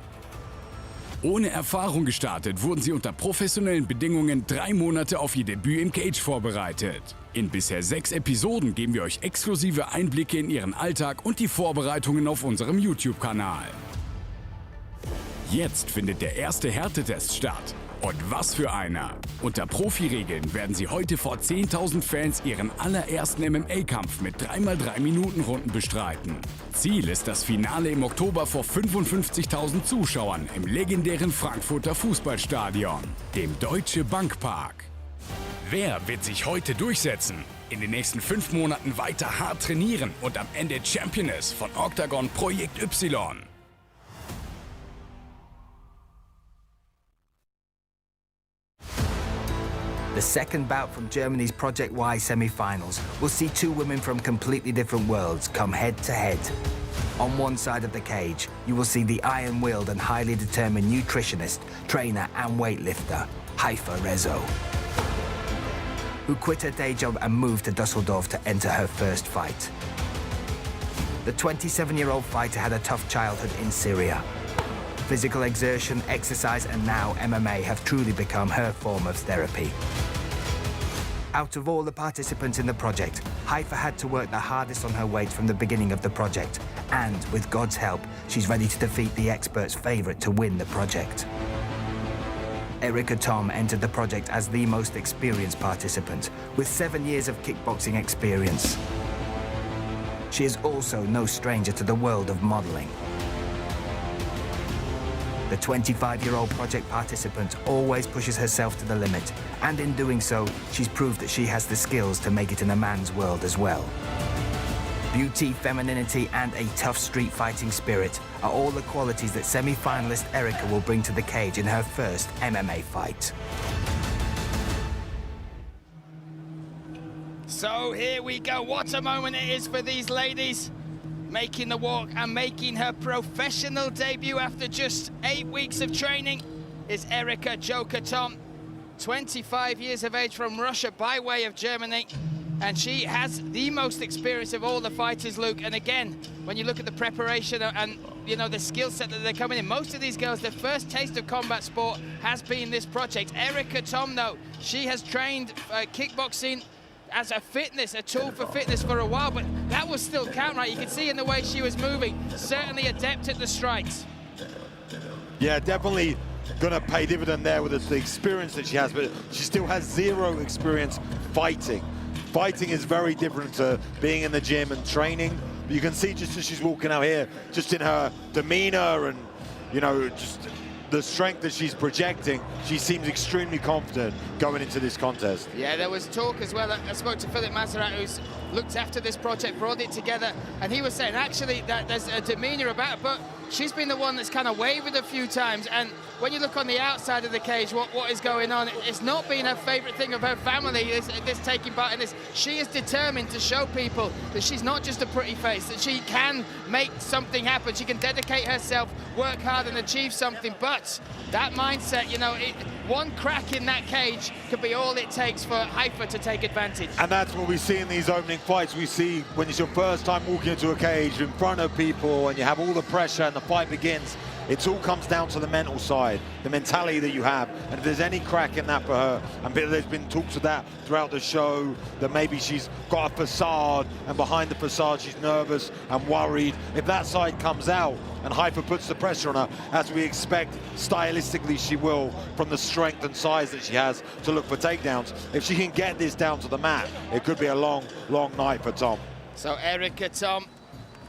Ohne Erfahrung gestartet, wurden sie unter professionellen Bedingungen 3 Monate auf ihr Debüt im Cage vorbereitet. In bisher 6 Episoden geben wir euch exklusive Einblicke in ihren Alltag und die Vorbereitungen auf unserem YouTube-Kanal. Jetzt findet der erste Härtetest statt. Und was für einer! Unter Profiregeln werden sie heute vor 10.000 Fans ihren allerersten MMA-Kampf mit 3x3-Minuten-Runden bestreiten. Ziel ist das Finale im Oktober vor 55.000 Zuschauern im legendären Frankfurter Fußballstadion, dem Deutsche Bankpark. Wer wird sich heute durchsetzen? In den nächsten 5 Monaten weiter hart trainieren und am Ende Championess von Octagon Projekt Y. The second bout from Germany's Project Y semi-finals will see 2 women from completely different worlds come head-to-head. On one side of the cage, you will see the iron-willed and highly determined nutritionist, trainer and weightlifter, Hafa Resso, who quit her day job and moved to Dusseldorf to enter her first fight. The 27-year-old fighter had a tough childhood in Syria. Physical exertion, exercise and now MMA have truly become her form of therapy. Out of all the participants in the project, Hafa had to work the hardest on her weight from the beginning of the project, and with God's help, she's ready to defeat the experts' favorite to win the project. Erika Tom entered the project as the most experienced participant, with 7 years of kickboxing experience. She is also no stranger to the world of modeling. The 25-year-old project participant always pushes herself to the limit, and in doing so, she's proved that she has the skills to make it in a man's world as well. Beauty, femininity, and a tough street fighting spirit are all the qualities that semi-finalist Erika will bring to the cage in her first MMA fight. So here we go. What a moment it is for these ladies. Making the walk and making her professional debut after just 8 weeks of training is Erika Joker Tom, 25 years of age from Russia by way of Germany. And she has the most experience of all the fighters, Luke. And again, when you look at the preparation and you know the skill set that they're coming in, most of these girls, their first taste of combat sport has been this project. Erika Tom, though, she has trained kickboxing as a fitness, a tool for fitness for a while, but that was still count, right? You can see in the way she was moving, certainly adept at the strikes. Yeah, definitely gonna pay dividend there with the experience that she has, but she still has 0 experience fighting. Fighting is very different to being in the gym and training. You can see just as she's walking out here, just in her demeanor and, you know, just the strength that she's projecting, she seems extremely confident going into this contest. Yeah, there was talk as well. I spoke to Philip Mazerat, who's looked after this project, brought it together, and he was saying actually that there's a demeanor about it, but she's been the one that's kind of wavered a few times, and when you look on the outside of the cage, what is going on, it's not been her favorite thing of her family, this taking part in this. She is determined to show people that she's not just a pretty face, that she can make something happen, she can dedicate herself, work hard and achieve something, but that mindset, you know, one crack in that cage could be all it takes for Hafa to take advantage. And that's what we see in these opening fights. We see when it's your first time walking into a cage in front of people and you have all the pressure and the fight begins, it all comes down to the mental side, the mentality that you have. And if there's any crack in that for her, and there's been talks of that throughout the show, that maybe she's got a facade, and behind the facade she's nervous and worried. If that side comes out and Hafa puts the pressure on her, as we expect stylistically she will, from the strength and size that she has to look for takedowns, if she can get this down to the mat, it could be a long, long night for Tom. So Erika Tom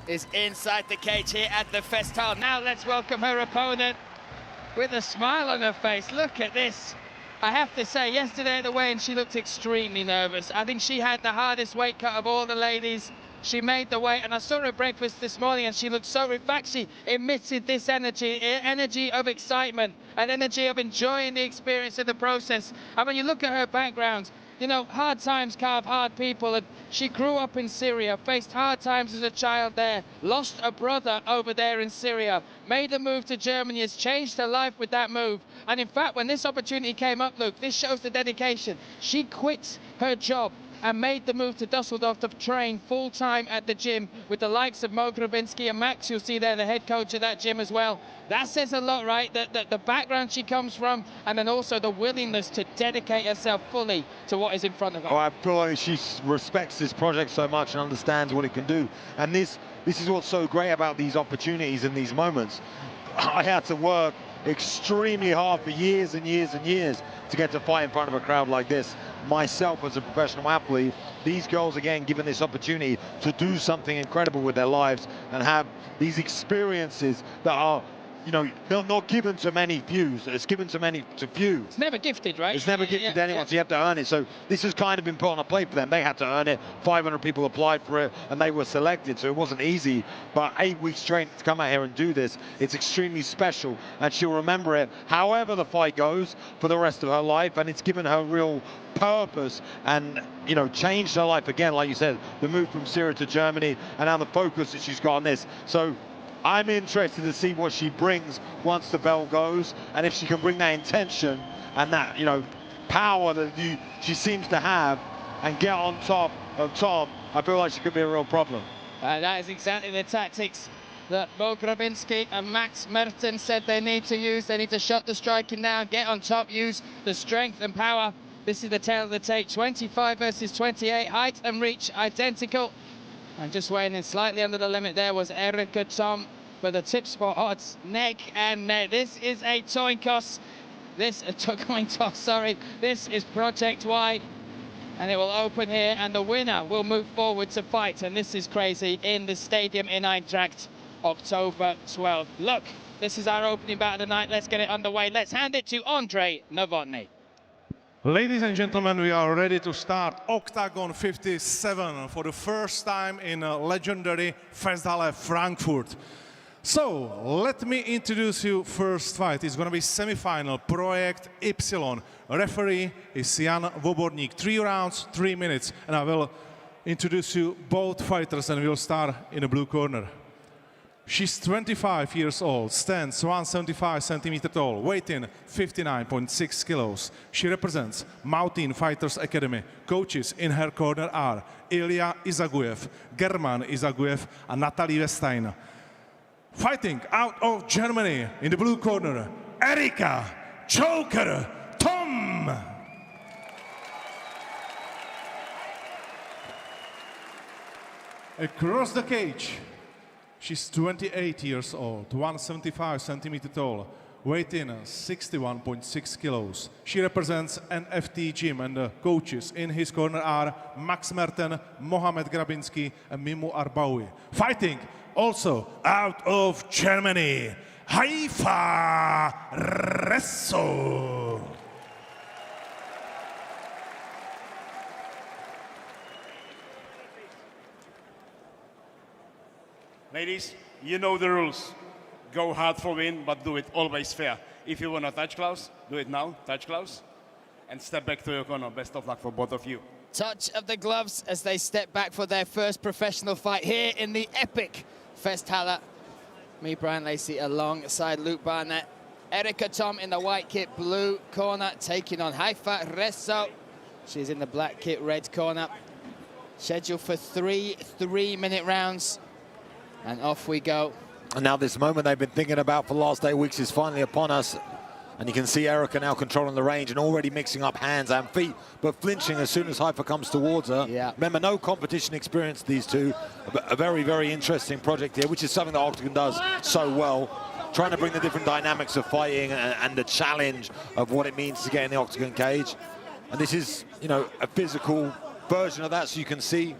is inside the cage here at the Festhalle. Now let's welcome her opponent with a smile on her face. Look at this. I have to say, yesterday at the weigh-in, she looked extremely nervous. I think she had the hardest weight cut of all the ladies. She made the weight, and I saw her at breakfast this morning, and she looked so, in fact, she emitted this energy of excitement, an energy of enjoying the experience of the process. And when you look at her background, you know, hard times carve hard people, and she grew up in Syria, faced hard times as a child there, lost a brother over there in Syria, made a move to Germany, has changed her life with that move. And in fact, when this opportunity came up, Luke, this shows the dedication. She quit her job and made the move to Dusseldorf to train full-time at the gym with the likes of Mo Grabinski and Max, you'll see there, the head coach of that gym as well. That says a lot, right? The background she comes from, and then also the willingness to dedicate herself fully to what is in front of her. Oh, I feel like she respects this project so much and understands what it can do. And this is what's so great about these opportunities and these moments. I had to work extremely hard for years and years and years to get to fight in front of a crowd like this. Myself as a professional athlete, these girls again given this opportunity to do something incredible with their lives and have these experiences that are, you know, they're not given to many few. It's given to few. It's never gifted, right? It's never gifted to anyone, so you have to earn it. So this has kind of been put on a plate for them. They had to earn it. 500 people applied for it, and they were selected, so it wasn't easy. But 8 weeks training to come out here and do this, it's extremely special, and she'll remember it, however the fight goes, for the rest of her life, and it's given her real purpose and, you know, changed her life again, like you said, the move from Syria to Germany, and now the focus that she's got on this. So I'm interested to see what she brings once the bell goes, and if she can bring that intention and that, you know, power that she seems to have and get on top of Tom, I feel like she could be a real problem. That is exactly the tactics that Mo Grabinski and Max Mertens said they need to use. They need to shut the striking down, get on top, use the strength and power. This is the tail of the tape, 25 versus 28, height and reach identical. And just weighing in slightly under the limit there was Erica Tom, but the tip spot odds, neck and neck. This is a coin toss. This is Project Wide, and it will open here, and the winner will move forward to fight. And this is crazy in the stadium in Eintracht, October 12th. Look, this is our opening bout of the night. Let's get it underway. Let's hand it to Andre Novotny. Ladies and gentlemen, we are ready to start OKTAGON 57 for the first time in legendary Festhalle Frankfurt. So, let me introduce you first fight. It's going to be semi-final, Project Y. Referee is Jan Voborník. 3 rounds, 3 minutes. And I will introduce you both fighters, and we'll start in the blue corner. She's 25 years old, stands 175 centimeters tall, weight in 59.6 kilos. She represents Mountain Fighters Academy. Coaches in her corner are Ilya Izaguev, German Izaguev, and Natalie Westein. Fighting out of Germany in the blue corner, Erika Joker Tom. Across the cage, she's 28 years old, 175 centimeters tall, weight in 61.6 kilos. She represents NFT Gym, and the coaches in his corner are Max Merten, Mohamed Grabinski, and Mimou Arbaoui. Fighting also out of Germany, Haifa Resso. Ladies, you know the rules. Go hard for win, but do it always fair. If you want to touch gloves, do it now, touch gloves, and step back to your corner. Best of luck for both of you. Touch of the gloves as they step back for their first professional fight here in the epic Festhalle. Me, Brian Lacey, alongside Luke Barnett. Erika Tom in the white kit, blue corner, taking on Haifa Resso. She's in the black kit, red corner. Scheduled for 3 3-minute rounds. And off we go. And now this moment they've been thinking about for the last 8 weeks is finally upon us. And you can see Erika now controlling the range and already mixing up hands and feet, but flinching as soon as Haifa comes towards her. Yeah. Remember, no competition experience, these two. A very, very interesting project here, which is something that OKTAGON does so well. Trying to bring the different dynamics of fighting and the challenge of what it means to get in the OKTAGON cage. And this is, you know, a physical version of that, so you can see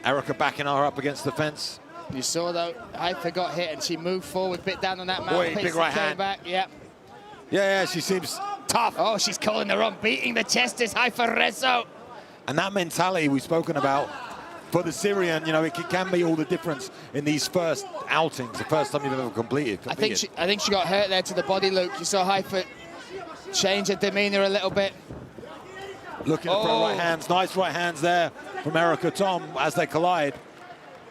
Erika backing her up against the fence. You saw, though, Haifa got hit and she moved forward, bit down on that mouthpiece. Big right hand. Back, yeah. Yeah, she seems tough. Oh, she's calling her on, beating the chest is Haifa Resso. And that mentality we've spoken about for the Syrian, you know, it can be all the difference in these first outings, the first time you've ever competed. I think she got hurt there to the body, Luke. You saw Haifa change her demeanor a little bit. Looking for right hands. Nice right hands there from Erica Tom as they collide.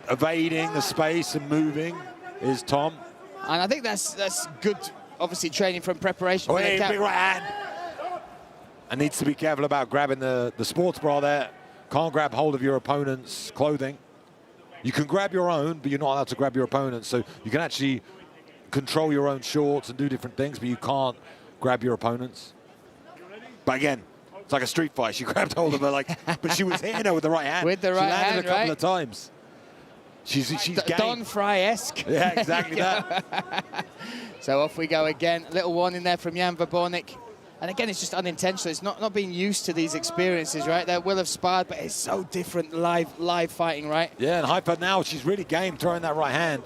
Evading the space and moving is Tom. And I think that's good, obviously, training from preparation. Oh, hey, big right hand. And needs to be careful about grabbing the sports bra there. Can't grab hold of your opponent's clothing. You can grab your own, but you're not allowed to grab your opponent's. So you can actually control your own shorts and do different things, but you can't grab your opponent's. But again, it's like a street fight. She grabbed hold of her, but she was hitting her with the right hand. With the right hand, she landed a couple of times. She's game. Don Fry-esque. Yeah, exactly that. So off we go again. A little warning there from Jan Verbornik. And again, it's just unintentional. It's not being used to these experiences, right? They will have sparred, but it's so different live fighting, right? Yeah, and Hyper now, she's really game throwing that right hand.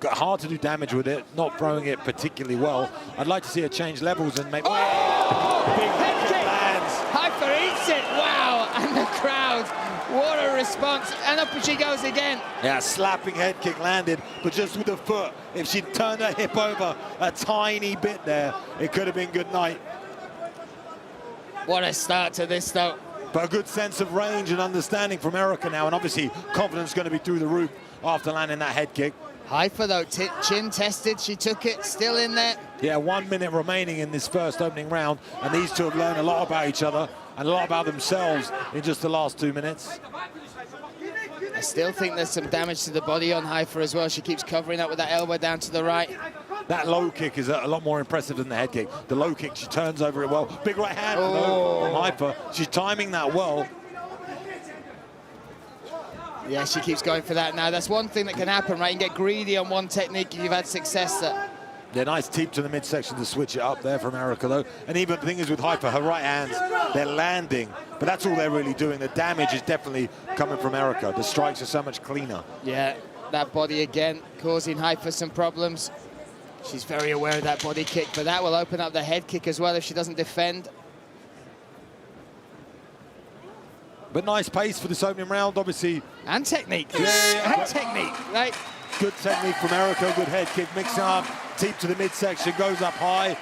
Hard to do damage with it, not throwing it particularly well. I'd like to see her change levels and make... Big head kick lands. Hyper eats it, wow. And the crowd, what a response. And up she goes again. Yeah, slapping head kick landed, but just with the foot. If she'd turned her hip over a tiny bit there, it could have been good night. What a start to this, though. But a good sense of range and understanding from Erica now, and obviously confidence going to be through the roof after landing that head kick. Hyper, though, chin tested. She took it, still in there. Yeah, 1 minute remaining in this first opening round, and these two have learned a lot about each other and a lot about themselves in just the last 2 minutes. I still think there's some damage to the body on Hyper as well. She keeps covering up with that elbow down to the right. That low kick is a lot more impressive than the head kick. The low kick, she turns over it well. Big right hand from Hyper. She's timing that well. Yeah, she keeps going for that now. That's one thing that can happen, right? You can get greedy on one technique and you've had success there. Yeah, nice teep to the midsection to switch it up there from Erica, though. And even the thing is with Hyper, her right hands, they're landing, but that's all they're really doing. The damage is definitely coming from Erica. The strikes are so much cleaner. Yeah, that body again causing Hyper some problems. She's very aware of that body kick, but that will open up the head kick as well if she doesn't defend. But nice pace for this opening round, obviously. And technique. Yeah. And technique, right? Good technique from Erica, good head kick, mixing up, teep to the midsection, goes up high.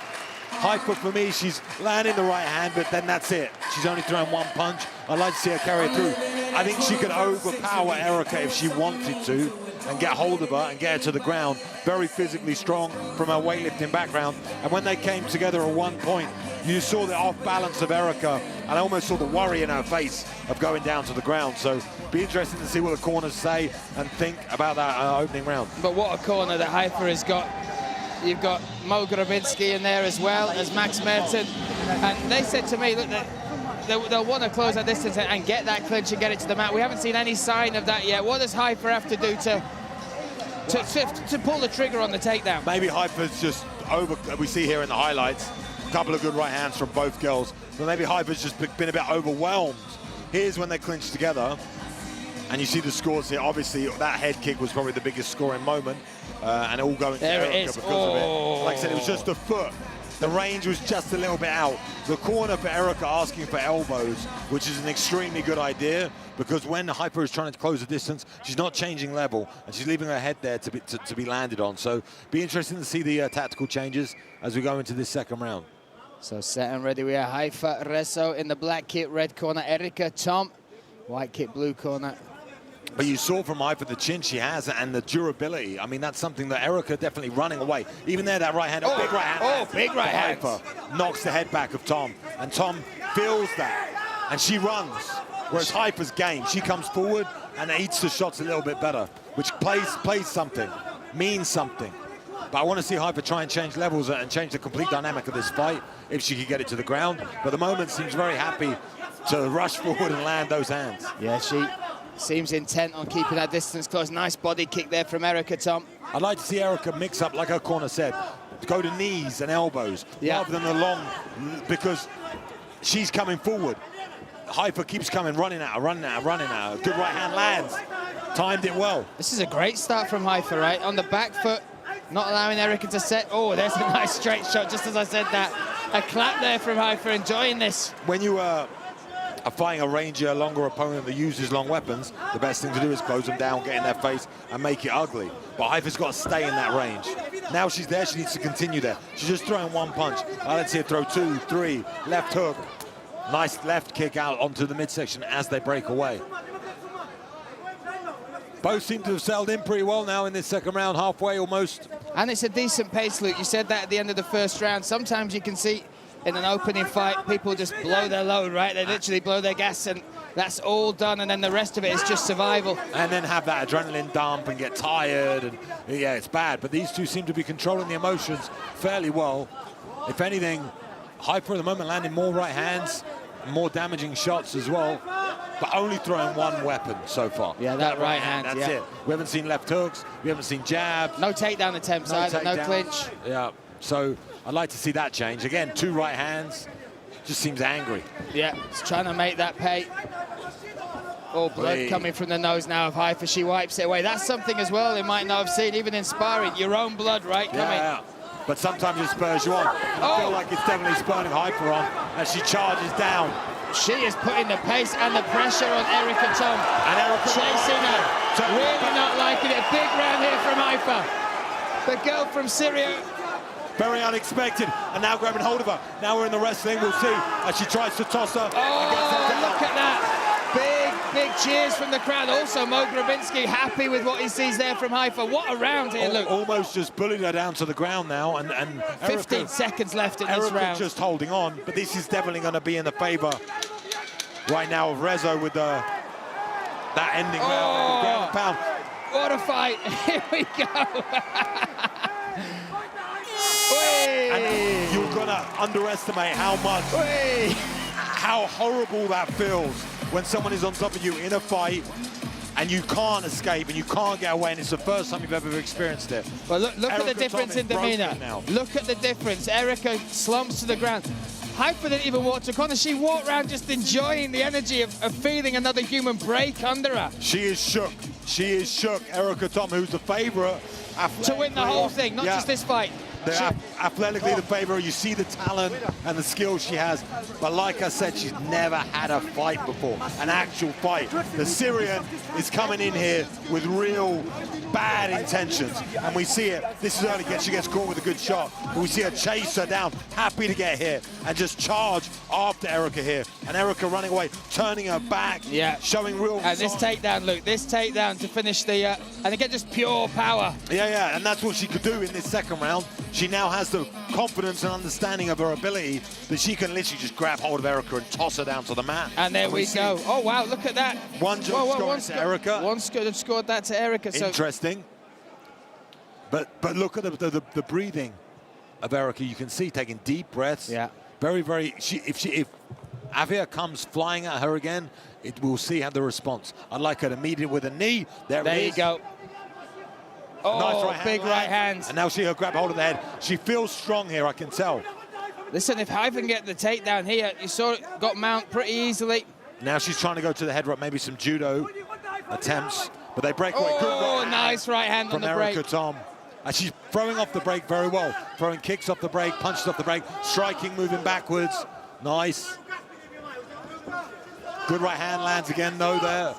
Hyper for me, she's landing the right hand, but then that's it. She's only throwing one punch. I'd like to see her carry it through. I think she could overpower Erica if she wanted to and get hold of her and get her to the ground. Very physically strong from her weightlifting background. And when they came together at one point, you saw the off balance of Erica, and I almost saw the worry in her face of going down to the ground. So be interesting to see what the corners say and think about that opening round. But what a corner that Hyper has got. You've got Mo Grabinski in there as well as Max Merton. And they said to me, look, they'll want to close that distance and get that clinch and get it to the mat. We haven't seen any sign of that yet. What does Hyper have to do to pull the trigger on the takedown? Maybe Hyper's just over, we see here in the highlights, a couple of good right hands from both girls, but maybe Hyper's just been a bit overwhelmed. Here's when they clinch together, and you see the scores here. Obviously, that head kick was probably the biggest scoring moment, and all going to Erica because of it. Like I said, it was just a foot. The range was just a little bit out. The corner for Erica asking for elbows, which is an extremely good idea, because when Hyper is trying to close the distance, she's not changing level, and she's leaving her head there to be landed on. So be interesting to see the tactical changes as we go into this second round. So set and ready, we are Hyper Resso in the black kit, red corner, Erica Tom, white kit, blue corner. But you saw from Hyper the chin she has and the durability. I mean, that's something that Erica definitely running away. Even there, that right hand, big right hand. Big right hand. Hyper knocks the head back of Tom, and Tom feels that, and she runs. Whereas Hyper's game, she comes forward and eats the shots a little bit better, which plays something, means something. But I want to see Hyper try and change levels and change the complete dynamic of this fight if she could get it to the ground. But at the moment, seems very happy to rush forward and land those hands. Yeah, she seems intent on keeping that distance close. Nice body kick there from Erica Tom. I'd like to see Erica mix up, like her corner said, go to knees and elbows rather than the long, because she's coming forward. Hyper keeps coming, running at her. Good right hand lands. Timed it well. This is a great start from Hyper, right? On the back foot, not allowing Erica to set. Oh, there's a nice straight shot, just as I said that. A clap there from Hyper, enjoying this. When you are fighting a rangier, longer opponent that uses long weapons, the best thing to do is close them down, get in their face, and make it ugly. But Hyper's got to stay in that range. Now she's there, she needs to continue there. She's just throwing one punch. Let's see her throw 2, 3, left hook. Nice left kick out onto the midsection as they break away. Both seem to have settled in pretty well now in this second round, halfway almost. And it's a decent pace, Luke. You said that at the end of the first round. Sometimes you can see in an opening fight, people just blow their load, right? They literally blow their gas, and that's all done, and then the rest of it is just survival. And then have that adrenaline dump and get tired, and yeah, it's bad. But these two seem to be controlling the emotions fairly well. If anything, Hyper at the moment landing more right hands, more damaging shots as well, but only throwing one weapon so far. Yeah, that right hand, that's it. We haven't seen left hooks, we haven't seen jabs. No takedown attempts either, no clinch. Yeah, so I'd like to see that change. Again, two right hands, just seems angry. Yeah, he's trying to make that pay. Oh, blood coming from the nose now of Hyper. She wipes it away. That's something as well they might not have seen, even in sparring. Your own blood, right, coming. Yeah, but sometimes it spurs you on. I feel like it's definitely spurring Hyper on as she charges down. She is putting the pace and the pressure on Erica Tom. And Erica chasing her, really not liking it. A big round here from Hyper. The girl from Syria. Very unexpected, and now grabbing hold of her. Now we're in the wrestling, we'll see as she tries to toss her. Oh, look at that. Big cheers from the crowd. Also, Mo Grabinski happy with what he sees there from Hyper. What a round here, Luke. Almost just bullied her down to the ground now, and 15 Erica, seconds left in this round. just holding on, but this is definitely going to be in the favor right now of Rezo with that ending round. Ground and pound. What a fight. Here we go. And you're going to underestimate how horrible that feels when someone is on top of you in a fight and you can't escape and you can't get away, and it's the first time you've ever experienced it. Well, look at the difference in demeanor. Look at the difference. Erica slumps to the ground. Hyper didn't even walk to corner. She walked around just enjoying the energy of feeling another human break under her. She is shook. She is shook. Erica Tom, who's the favorite. To win the whole thing, not just this fight. Athletically the favorite. You see the talent and the skill she has, but like I said, she's never had a fight before, an actual fight. The Syrian is coming in here with real bad intentions, and we see it. This is early. She gets caught with a good shot, but we see her chase her down, happy to get here and just charge after Erica here. And Erica running away, turning her back, showing real. And this takedown, Luke, this takedown to finish the, and again, just pure power. Yeah, and that's what she could do in this second round. She now has the confidence and understanding of her ability that she can literally just grab hold of Erica and toss her down to the mat. And there we go. Oh, wow, look at that. One scored to Erica. One scored that to Erica. So interesting. But look at the breathing of Erica. You can see taking deep breaths. Yeah. Very, very. If Avia comes flying at her again, we'll see how the response. I'd like her to meet it with a knee. There you go. Oh, nice right big right hand. And now she'll grab hold of the head. She feels strong here, I can tell. Listen, if Hyper can get the takedown here, you saw it got mount pretty easily. Now she's trying to go to the head, maybe some judo attempts, but they break away. Oh, nice right hand on the break. From Erica Tom. And she's throwing off the break very well. Throwing kicks off the break, punches off the break, striking, moving backwards. Nice. Good right hand lands again, though, there.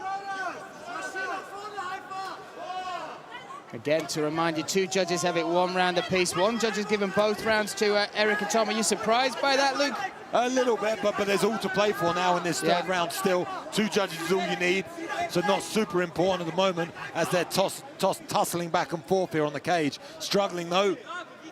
Again, to remind you, two judges have it 1 round apiece. One judge has given both rounds to Erica Tom. Are you surprised by that, Luke? A little bit, but there's all to play for now in this third round still. 2 judges is all you need, so not super important at the moment as they're tussling back and forth here on the cage. Struggling, though,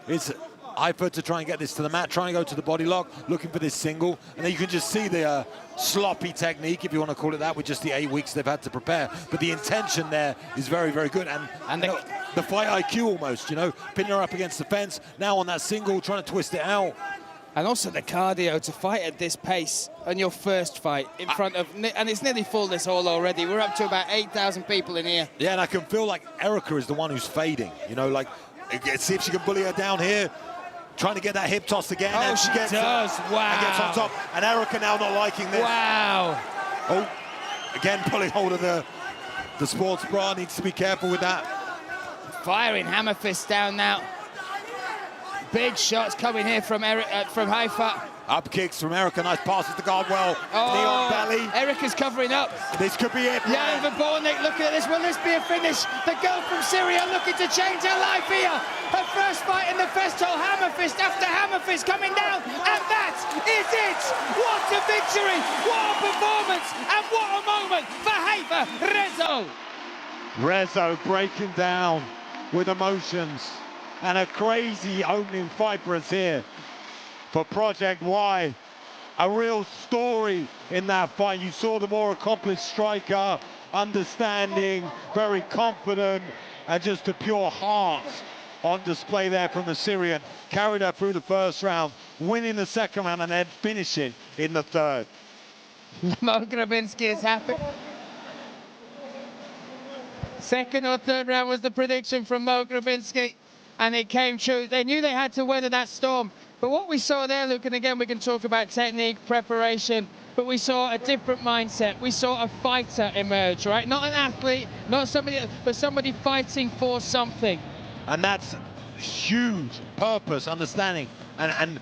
is Hyper to try and get this to the mat, trying to go to the body lock, looking for this single. And then you can just see the sloppy technique, if you want to call it that, with just the 8 weeks they've had to prepare. But the intention there is very, very good. And the fight IQ almost, pinning her up against the fence. Now on that single, trying to twist it out. And also the cardio to fight at this pace on your first fight in front of, and it's nearly full this hall already. We're up to about 8,000 people in here. Yeah, and I can feel like Erica is the one who's fading. Like, see if she can bully her down here. Trying to get that hip toss again. Oh, and she does. Wow. And gets on top. And Erica now not liking this. Wow. Oh, again, pulling hold of the sports bra. Needs to be careful with that. Firing hammer fist down now. Big shots coming here from Hyper. Up kicks from Erica, nice passes to guard well. Knee on belly. Erica's covering up. This could be it. Yeah, Verbornik, look at this. Will this be a finish? The girl from Syria looking to change her life here. Her first fight in the festival, hammer fist after hammer fist coming down. And that is it. What a victory. What a performance. And what a moment for Haifa Rezo. Rezo breaking down with emotions. And a crazy opening fight for us here. For Project Y, a real story in that fight. You saw the more accomplished striker, understanding, very confident, and just a pure heart on display there from the Syrian. Carried her through the first round, winning the second round, and then finishing in the third. Mo Grabinski is happy. Second or third round was the prediction from Mo Grabinski, and it came true. They knew they had to weather that storm. But what we saw there, Luke, and again we can talk about technique, preparation, but we saw a different mindset. We saw a fighter emerge, right? Not an athlete, not somebody, but somebody fighting for something. And that's huge purpose, understanding, and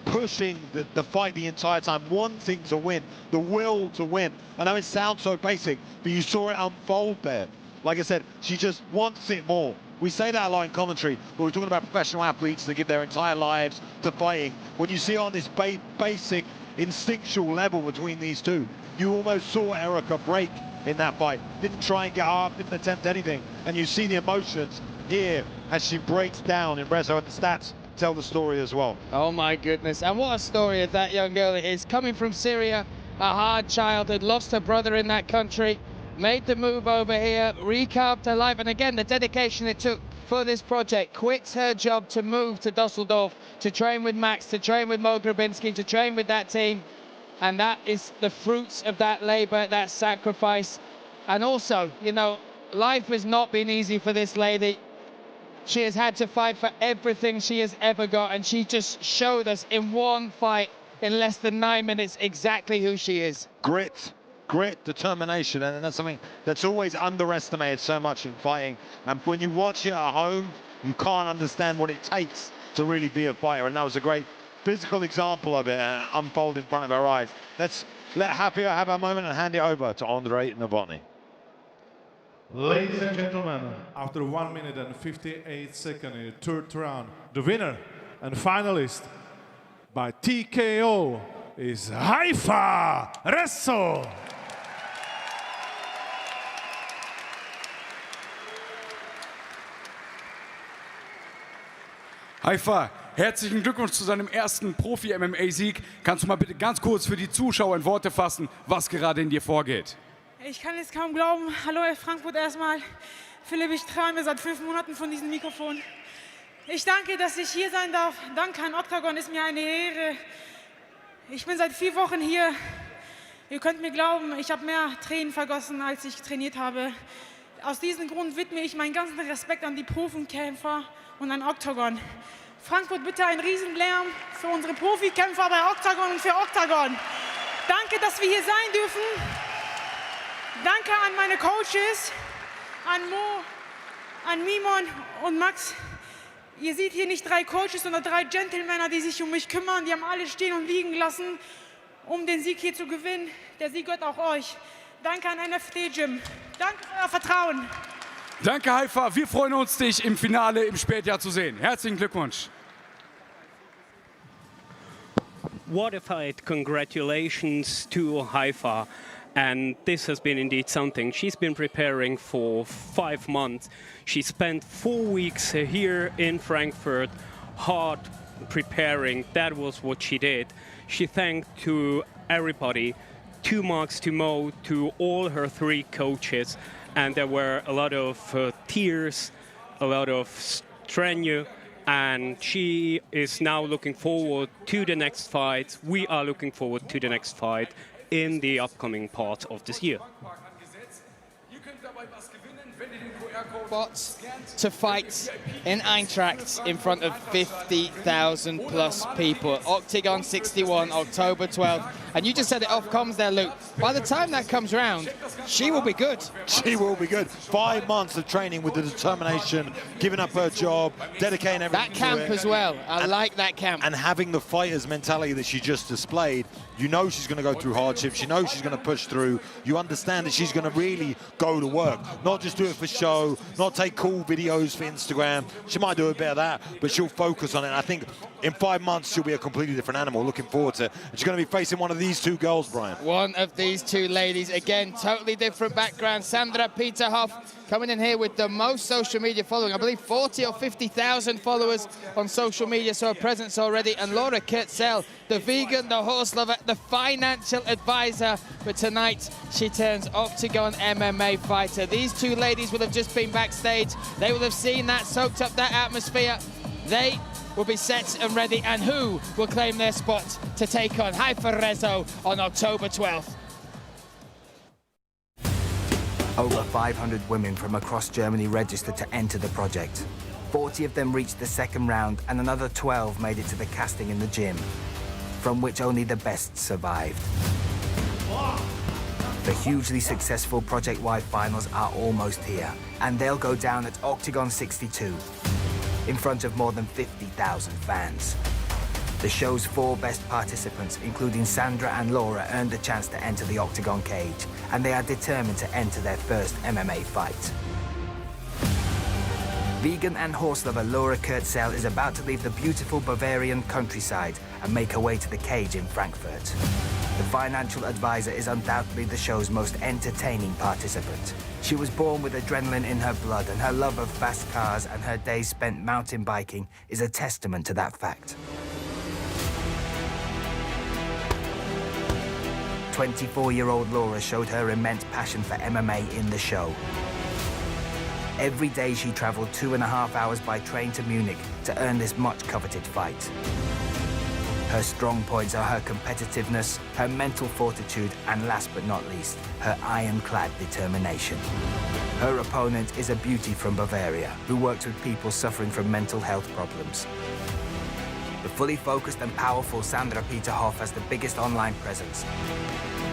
pushing the fight the entire time, wanting to win, the will to win. I know it sounds so basic, but you saw it unfold there. Like I said, she just wants it more. We say that a lot in commentary, but we're talking about professional athletes that give their entire lives to fighting. When you see on this basic instinctual level between these two, you almost saw Erica break in that fight. Didn't try and get up, didn't attempt anything. And you see the emotions here as she breaks down in Rezo, and the stats tell the story as well. Oh my goodness, and what a story of that young girl is. Coming from Syria, a hard childhood, lost her brother in that country, made the move over here, recarved her life, and again, the dedication it took for this project, quits her job to move to Dusseldorf, to train with Max, to train with Mo Grabinski, to train with that team. And that is the fruits of that labor, that sacrifice. And also, you know, life has not been easy for this lady. She has had to fight for everything she has ever got, and she just showed us in one fight, in less than 9 minutes, exactly who she is. Grit, determination, and that's something that's always underestimated so much in fighting. And when you watch it at home, you can't understand what it takes to really be a fighter. And that was a great physical example of it unfold in front of our eyes. Let's let Hafia have a moment and hand it over to Andre Novotny. Ladies and gentlemen, after 1 minute and 58 seconds in the third round, the winner and finalist by TKO is Haifa Rezo. Haifa, herzlichen Glückwunsch zu seinem ersten Profi-MMA-Sieg. Kannst du mal bitte ganz kurz für die Zuschauer in Worte fassen, was gerade in dir vorgeht? Ich kann es kaum glauben. Hallo Frankfurt erstmal. Philipp, ich träume seit 5 Monaten von diesem Mikrofon. Ich danke, dass ich hier sein darf. Danke an Octagon, ist mir eine Ehre. Ich bin seit 4 Wochen hier. Ihr könnt mir glauben, ich habe mehr Tränen vergossen, als ich trainiert habe. Aus diesem Grund widme ich meinen ganzen Respekt an die Profikämpfer und an Octagon. Frankfurt, bitte einen Riesenlärm für unsere Profikämpfer bei Octagon und für Octagon. Danke, dass wir hier sein dürfen. Danke an meine Coaches, an Mo, an Mimon und Max. Ihr seht hier nicht 3 Coaches, sondern 3 Gentlemänner, die sich um mich kümmern. Die haben alle stehen und liegen lassen, um den Sieg hier zu gewinnen. Der Sieg gehört auch euch. Danke an NFT Gym. Danke für euer Vertrauen. Danke, Haifa. Wir freuen uns, dich im Finale im Spätjahr zu sehen. Herzlichen Glückwunsch. What a fight. Congratulations to Haifa. And this has been indeed something. She's been preparing for 5 months. She spent 4 weeks here in Frankfurt, hard preparing. That was what she did. She thanked to everybody, to Max, to Mo, to all her 3 coaches. And there were a lot of tears, a lot of strenuous. And she is now looking forward to the next fight. We are looking forward to the next fight in the upcoming part of this year. Ihr könnt dabei was gewinnen, wenn ihr den spot to fight in Eintracht in front of 50,000 plus people. Octagon 61, October 12th. And you just said it off comms there, Luke. By the time that comes round, she will be good. She will be good. 5 months of training with the determination, giving up her job, dedicating everything that camp to it. as well. I like that camp. And having the fighter's mentality that she just displayed, you know she's going to go through hardships. You know she's going to push through. You understand that she's going to really go to work, not just do it for show, not take cool videos for Instagram. She might do a bit of that, but she'll focus on it. And I think in 5 months, she'll be a completely different animal. Looking forward to it. And she's going to be facing one of these two girls, Brian. One of these two ladies, again, totally different background. Sandra Peterhoff coming in here with the most social media following. I believe 40 or 50,000 followers on social media, so a presence already. And Laura Kurtzel, the vegan, the horse lover, the financial advisor. But tonight, she turns Octagon MMA fighter. These two ladies will have just been backstage. They will have seen that, soaked up that atmosphere. They will be set and ready. And who will claim their spot to take on Haifa Rezo on October 12th? Over 500 women from across Germany registered to enter the project. 40 of them reached the second round, and another 12 made it to the casting in the gym, from which only the best survived. The hugely successful project-wide finals are almost here, and they'll go down at Octagon 62, in front of more than 50,000 fans. The show's 4 best participants, including Sandra and Laura, earned the chance to enter the Octagon cage, and they are determined to enter their first MMA fight. Vegan and horse lover Laura Kurtzel is about to leave the beautiful Bavarian countryside and make her way to the cage in Frankfurt. The financial advisor is undoubtedly the show's most entertaining participant. She was born with adrenaline in her blood, and her love of fast cars and her days spent mountain biking is a testament to that fact. 24-year-old Laura showed her immense passion for MMA in the show. Every day she traveled 2.5 hours by train to Munich to earn this much-coveted fight. Her strong points are her competitiveness, her mental fortitude, and last but not least, her ironclad determination. Her opponent is a beauty from Bavaria who works with people suffering from mental health problems. The fully focused and powerful Sandra Peterhoff has the biggest online presence,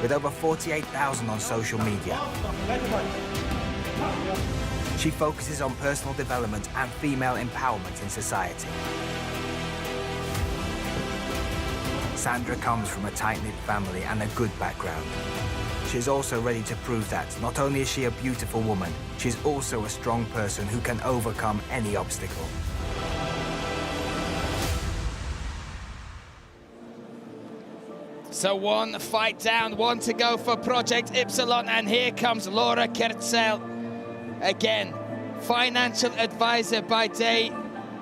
with over 48,000 on social media. She focuses on personal development and female empowerment in society. Sandra comes from a tight-knit family and a good background. She is also ready to prove that not only is she a beautiful woman, she is also a strong person who can overcome any obstacle. So one fight down, one to go for Project Ypsilon, and here comes Laura Kurtzel. Again, financial advisor by day,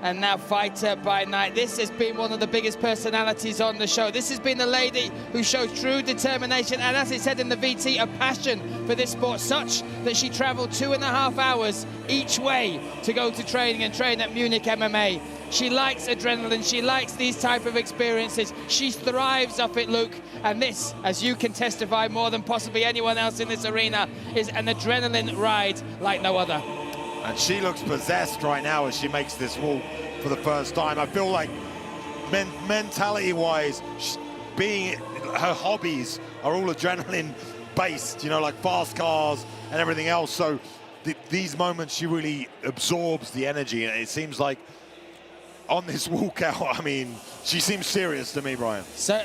and now fighter by night. This has been one of the biggest personalities on the show. This has been the lady who showed true determination, and as it said in the VT, a passion for this sport, such that she traveled 2.5 hours each way to go to training and train at Munich MMA. She likes adrenaline, she likes these type of experiences. She thrives off it, Luke. And this, as you can testify more than possibly anyone else in this arena, is an adrenaline ride like no other. And she looks possessed right now as she makes this walk for the first time. I feel like mentality-wise, her hobbies are all adrenaline-based, you know, like fast cars and everything else. So these moments, she really absorbs the energy, and it seems like on this walkout, I mean, she seems serious to me, Brian. So